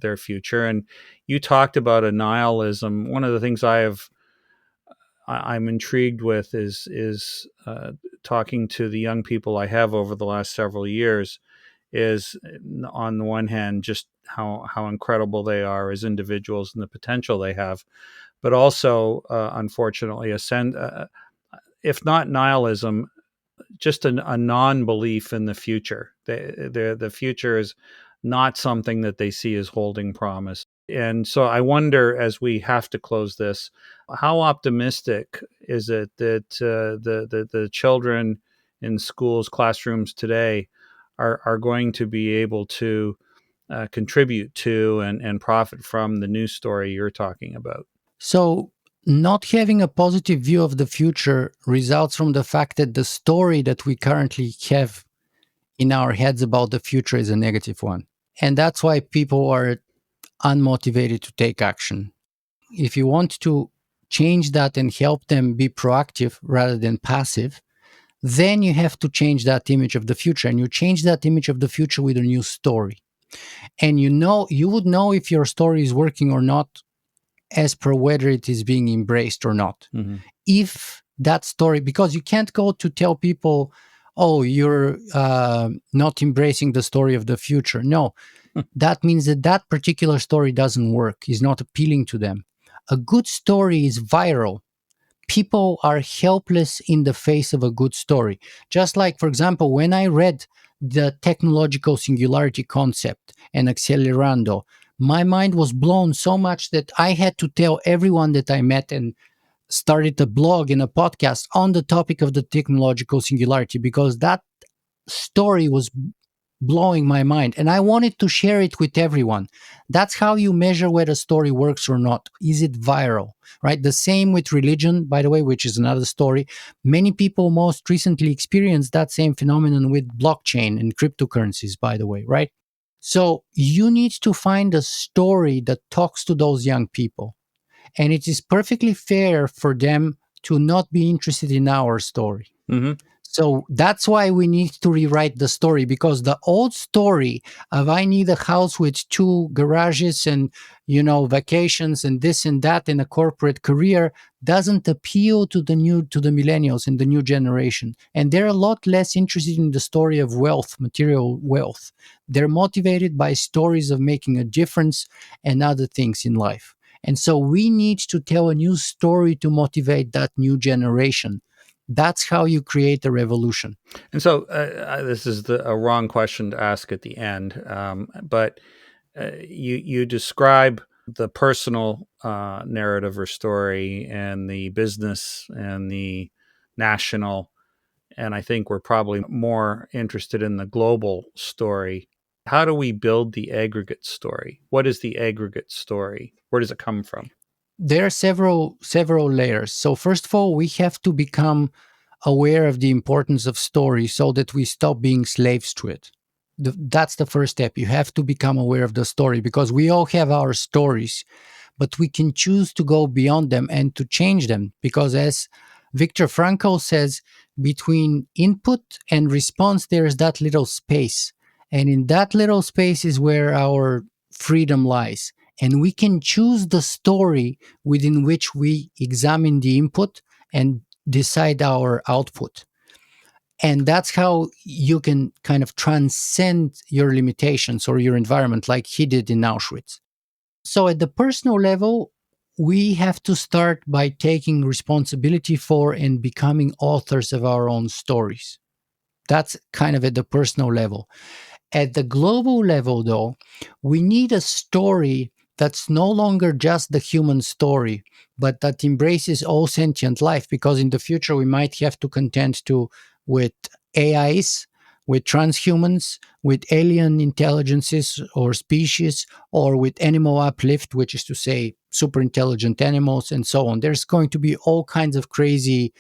their future. And you talked about a nihilism. One of the things I'm intrigued with is talking to the young people I have over the last several years. Is on the one hand just how incredible they are as individuals and the potential they have, but also unfortunately if not nihilism, just a non-belief in the future. The future is not something that they see as holding promise. And so I wonder, as we have to close this, how optimistic is it that the children in schools, classrooms today are going to be able to contribute to and profit from the news story you're talking about? So, not having a positive view of the future results from the fact that the story that we currently have in our heads about the future is a negative one. And that's why people are unmotivated to take action. If you want to change that and help them be proactive rather than passive, then you have to change that image of the future. And you change that image of the future with a new story. And you would know if your story is working or not as per whether it is being embraced or not. Mm-hmm. If that story, because you can't go to tell people, oh, you're not embracing the story of the future. No, that means that that particular story doesn't work, is not appealing to them. A good story is viral. People are helpless in the face of a good story. Just like, for example, when I read the technological singularity concept and Accelerando, my mind was blown so much that I had to tell everyone that I met and started a blog and a podcast on the topic of the technological singularity, because that story was blowing my mind and I wanted to share it with everyone. That's how you measure whether a story works or not. Is it viral? Right? The same with religion, by the way, which is another story. Many people most recently experienced that same phenomenon with blockchain and cryptocurrencies, by the way, right? So you need to find a story that talks to those young people. And it is perfectly fair for them to not be interested in our story. Mm-hmm. So that's why we need to rewrite the story, because the old story of I need a house with 2 garages and, vacations and this and that in a corporate career doesn't appeal to the millennials and the new generation. And they're a lot less interested in the story of wealth, material wealth. They're motivated by stories of making a difference and other things in life. And so we need to tell a new story to motivate that new generation. That's how you create a revolution. And so this is a wrong question to ask at the end, but you describe the personal narrative or story and the business and the national, and I think we're probably more interested in the global story. How do we build the aggregate story? What is the aggregate story? Where does it come from? There are several layers. So first of all, we have to become aware of the importance of story so that we stop being slaves to it. That's the first step. You have to become aware of the story, because we all have our stories, but we can choose to go beyond them and to change them. Because as Viktor Frankl says, between input and response, there's that little space. And in that little space is where our freedom lies. And we can choose the story within which we examine the input and decide our output. And that's how you can kind of transcend your limitations or your environment, like he did in Auschwitz. So, at the personal level, we have to start by taking responsibility for and becoming authors of our own stories. That's kind of at the personal level. At the global level, though, we need a story that's no longer just the human story, but that embraces all sentient life, because in the future we might have to contend with AIs, with transhumans, with alien intelligences or species, or with animal uplift, which is to say super intelligent animals and so on. There's going to be all kinds of crazy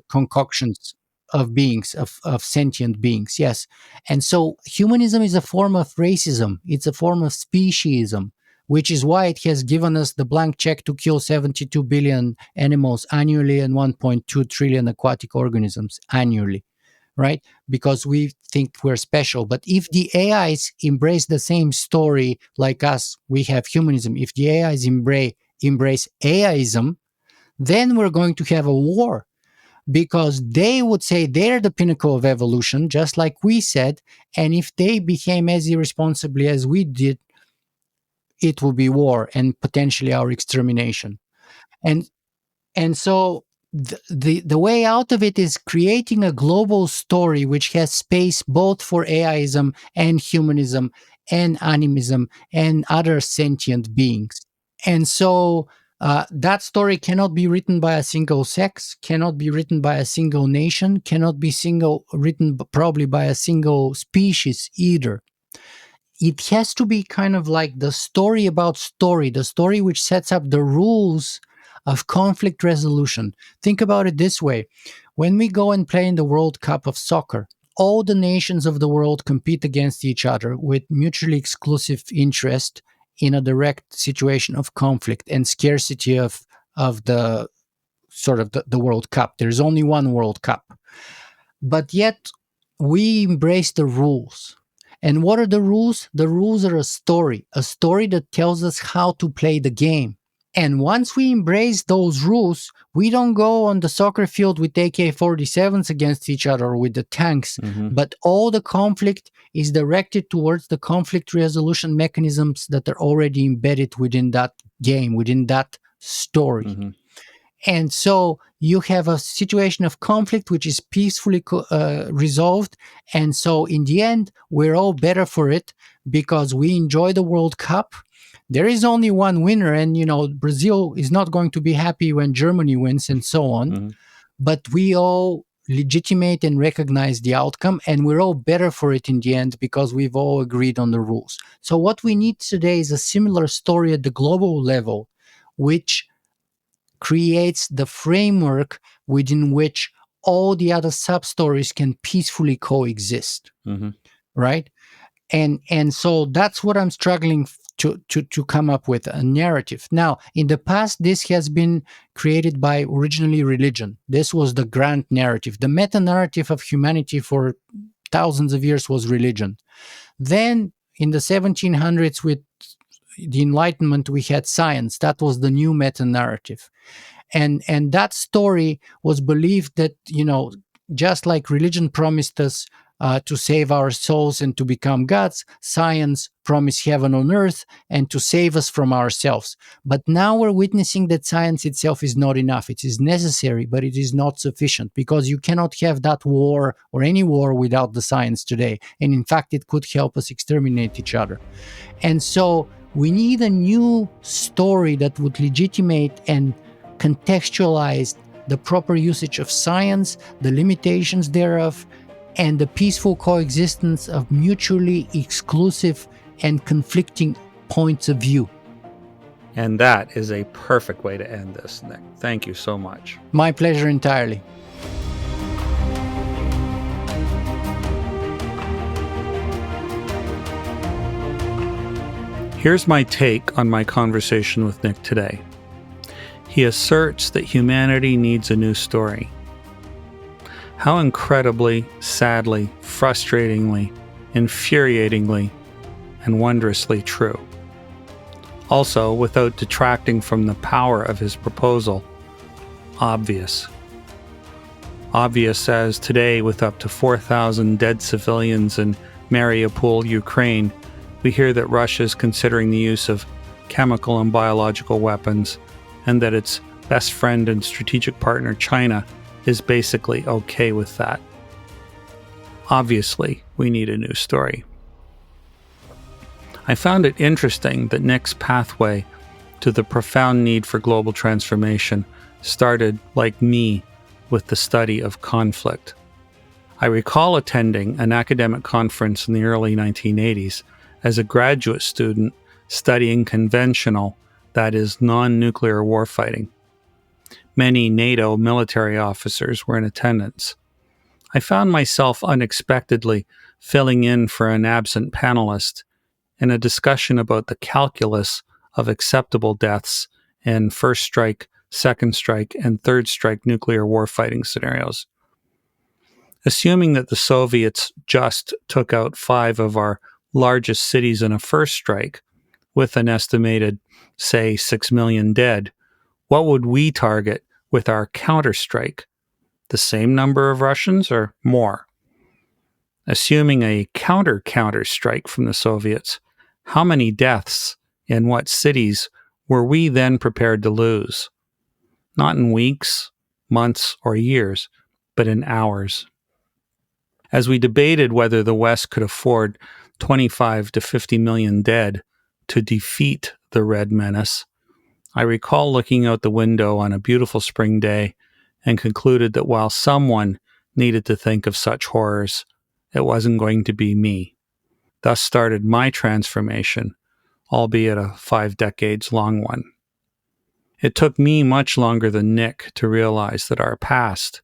concoctions of beings, of sentient beings, yes. And so humanism is a form of racism, it's a form of speciesism, which is why it has given us the blank check to kill 72 billion animals annually and 1.2 trillion aquatic organisms annually, right? Because we think we're special. But if the AIs embrace the same story like us, we have humanism. If the AIs embrace AIism, then we're going to have a war, because they would say they're the pinnacle of evolution, just like we said. And if they behave as irresponsibly as we did, it will be war and potentially our extermination. And and so the way out of it is creating a global story which has space both for AIism and humanism and animism and other sentient beings. And so that story cannot be written by a single sex, cannot be written by a single nation, cannot be written probably by a single species either. It has to be kind of like the story about story, the story which sets up the rules of conflict resolution. Think about it this way. When we go and play in the World Cup of soccer, all the nations of the world compete against each other with mutually exclusive interest in a direct situation of conflict and scarcity of the sort of the World Cup. There's only one World Cup. But yet we embrace the rules. And what are the rules? The rules are a story that tells us how to play the game. And once we embrace those rules, we don't go on the soccer field with AK-47s against each other or with the tanks, but all the conflict is directed towards the conflict resolution mechanisms that are already embedded within that game, within that story. And so you have a situation of conflict which is peacefully resolved. And so in the end, we're all better for it because we enjoy the World Cup. There is only one winner, and Brazil is not going to be happy when Germany wins and so on. But we all legitimate and recognize the outcome, and we're all better for it in the end because we've all agreed on the rules. So what we need today is a similar story at the global level, which creates the framework within which all the other sub-stories can peacefully coexist, right? And so that's what I'm struggling to come up with, a narrative. Now, in the past, this has been created by originally religion. This was the grand narrative. The meta-narrative of humanity for thousands of years was religion. Then in the 1700s, with the Enlightenment, we had science. That was the new meta-narrative. And that story was believed that, just like religion promised us to save our souls and to become gods, science promised heaven on earth and to save us from ourselves. But now we're witnessing that science itself is not enough. It is necessary, but it is not sufficient, because you cannot have that war or any war without the science today. And in fact, it could help us exterminate each other. And so we need a new story that would legitimate and contextualize the proper usage of science, the limitations thereof, and the peaceful coexistence of mutually exclusive and conflicting points of view. And that is a perfect way to end this, Nik. Thank you so much. My pleasure entirely. Here's my take on my conversation with Nik today. He asserts that humanity needs a new story. How incredibly, sadly, frustratingly, infuriatingly, and wondrously true. Also, without detracting from the power of his proposal, obvious. Obvious as today, with up to 4,000 dead civilians in Mariupol, Ukraine, we hear that Russia is considering the use of chemical and biological weapons, and that its best friend and strategic partner, China, is basically okay with that. Obviously, we need a new story. I found it interesting that Nik's pathway to the profound need for global transformation started, like me, with the study of conflict. I recall attending an academic conference in the early 1980s as a graduate student studying conventional, that is, non-nuclear warfighting. Many NATO military officers were in attendance. I found myself unexpectedly filling in for an absent panelist in a discussion about the calculus of acceptable deaths in first strike, second strike, and third strike nuclear warfighting scenarios. Assuming that the Soviets just took out 5 of our largest cities in a first strike, with an estimated, say, 6 million dead, what would we target with our counterstrike? The same number of Russians or more? Assuming a counter-strike from the Soviets, how many deaths in what cities were we then prepared to lose? Not in weeks, months, or years, but in hours. As we debated whether the West could afford 25 to 50 million dead to defeat the Red Menace, I recall looking out the window on a beautiful spring day and concluded that while someone needed to think of such horrors, it wasn't going to be me. Thus started my transformation, albeit a 5 decades long one. It took me much longer than Nik to realize that our past,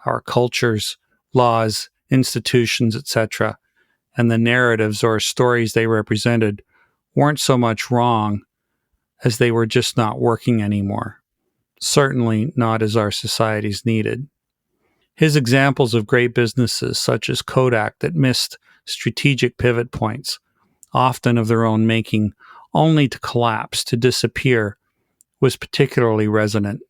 our cultures, laws, institutions, etc., and the narratives or stories they represented weren't so much wrong as they were just not working anymore. Certainly not as our societies needed. His examples of great businesses such as Kodak that missed strategic pivot points, often of their own making, only to collapse, to disappear, was particularly resonant.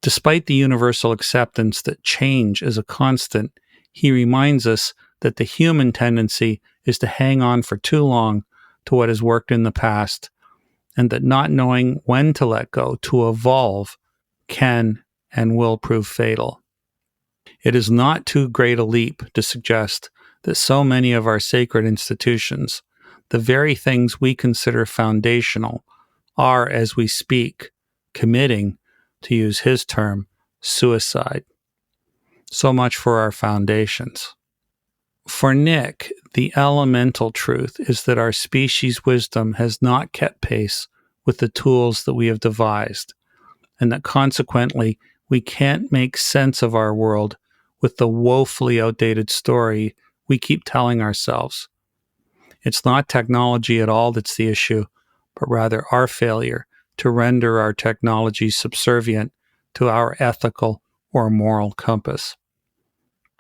Despite the universal acceptance that change is a constant, he reminds us that the human tendency is to hang on for too long to what has worked in the past, and that not knowing when to let go, to evolve, can and will prove fatal. It is not too great a leap to suggest that so many of our sacred institutions, the very things we consider foundational, are, as we speak, committing, to use his term, suicide. So much for our foundations. For Nik, the elemental truth is that our species' wisdom has not kept pace with the tools that we have devised, and that consequently we can't make sense of our world with the woefully outdated story we keep telling ourselves. It's not technology at all that's the issue, but rather our failure to render our technology subservient to our ethical or moral compass.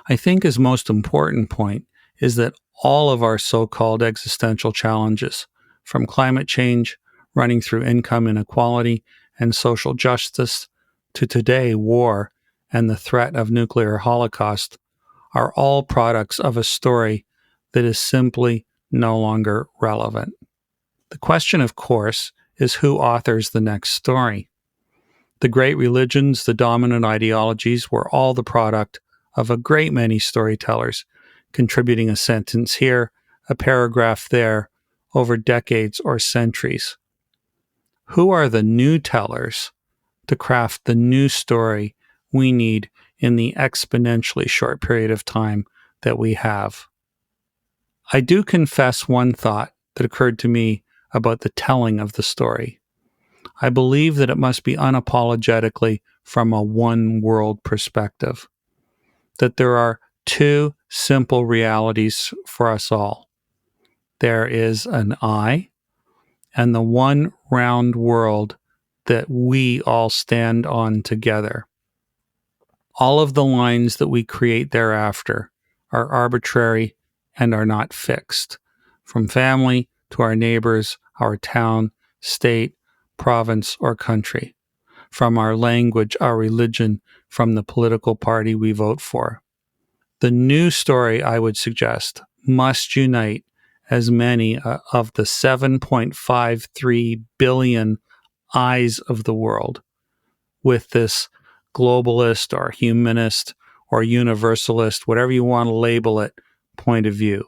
I think his most important point is that all of our so-called existential challenges, from climate change, running through income inequality and social justice, to today war and the threat of nuclear holocaust, are all products of a story that is simply no longer relevant. The question, of course, is who authors the next story. The great religions, the dominant ideologies, were all the product of a great many storytellers, contributing a sentence here, a paragraph there, over decades or centuries. Who are the new tellers to craft the new story we need in the exponentially short period of time that we have? I do confess one thought that occurred to me about the telling of the story. I believe that it must be unapologetically from a one-world perspective, that there are 2 simple realities for us all. There is an I, and the one round world that we all stand on together. All of the lines that we create thereafter are arbitrary and are not fixed, from family to our neighbors, our town, state, province, or country, from our language, our religion, from the political party we vote for. The new story, I would suggest, must unite as many of the 7.53 billion eyes of the world with this globalist or humanist or universalist, whatever you want to label it, point of view.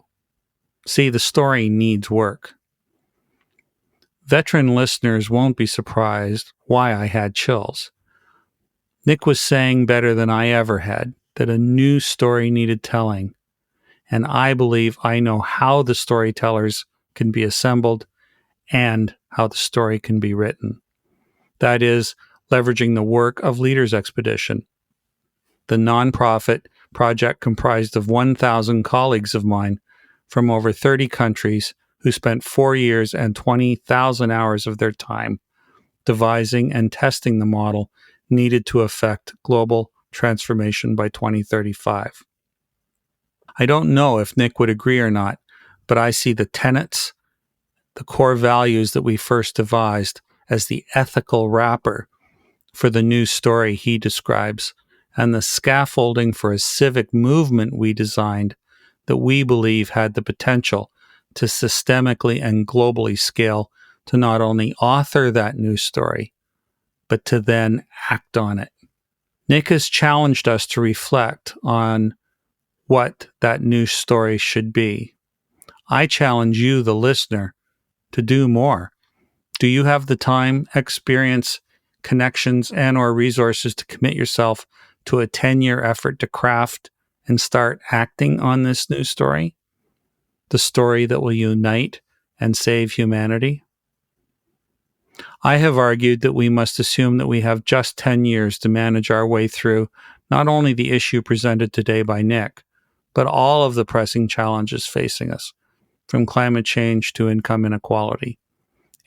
See, the story needs work. Veteran listeners won't be surprised why I had chills. Nik was saying better than I ever had that a new story needed telling, and I believe I know how the storytellers can be assembled and how the story can be written. That is, leveraging the work of Leaders Expedition, the nonprofit project comprised of 1,000 colleagues of mine from over 30 countries who spent 4 years and 20,000 hours of their time devising and testing the model needed to effect global transformation by 2035. I don't know if Nik would agree or not, but I see the tenets, the core values that we first devised as the ethical wrapper for the new story he describes, and the scaffolding for a civic movement we designed that we believe had the potential to systemically and globally scale to not only author that new story, but to then act on it. Nik has challenged us to reflect on what that new story should be. I challenge you, the listener, to do more. Do you have the time, experience, connections, and/or resources to commit yourself to a 10-year effort to craft and start acting on this new story? The story that will unite and save humanity? I have argued that we must assume that we have just 10 years to manage our way through not only the issue presented today by Nik, but all of the pressing challenges facing us, from climate change to income inequality.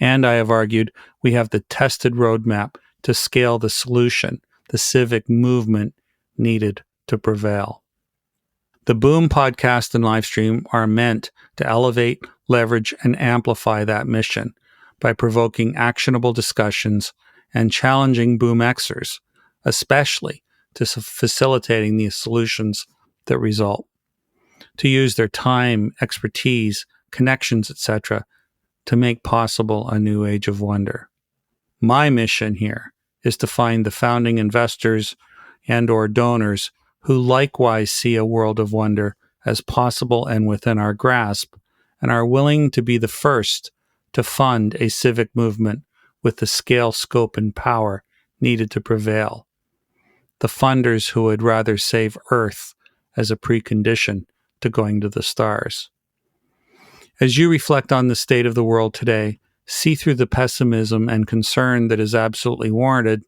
And I have argued we have the tested roadmap to scale the solution, the civic movement needed to prevail. The Boom podcast and livestream are meant to elevate, leverage, and amplify that mission by provoking actionable discussions and challenging Boom-Xers, especially to facilitating the solutions that result, to use their time, expertise, connections, etc., to make possible a new age of wonder. My mission here is to find the founding investors and/or donors who likewise see a world of wonder as possible and within our grasp, and are willing to be the first to fund a civic movement with the scale, scope, and power needed to prevail. The funders who would rather save Earth as a precondition to going to the stars. As you reflect on the state of the world today, see through the pessimism and concern that is absolutely warranted,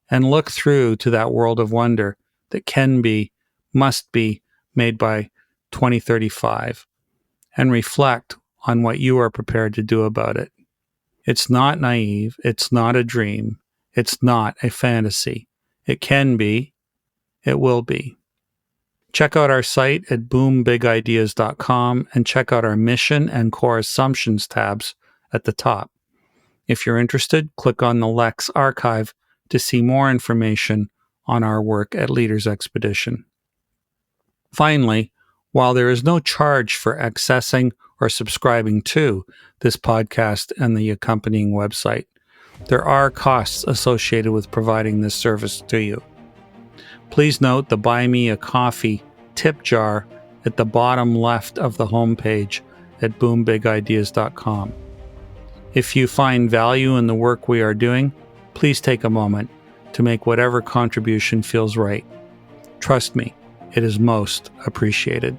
and look through to that world of wonder that can be, must be, made by 2035, and reflect on what you are prepared to do about it. It's not naive, it's not a dream, it's not a fantasy. It can be, it will be. Check out our site at boombigideas.com and check out our mission and core assumptions tabs at the top. If you're interested, click on the Lex archive to see more information on our work at Leaders Expedition. Finally, while there is no charge for accessing or subscribing to this podcast and the accompanying website, there are costs associated with providing this service to you. Please note the Buy Me a Coffee tip jar at the bottom left of the homepage at boombigideas.com. If you find value in the work we are doing, please take a moment to make whatever contribution feels right. Trust me, it is most appreciated.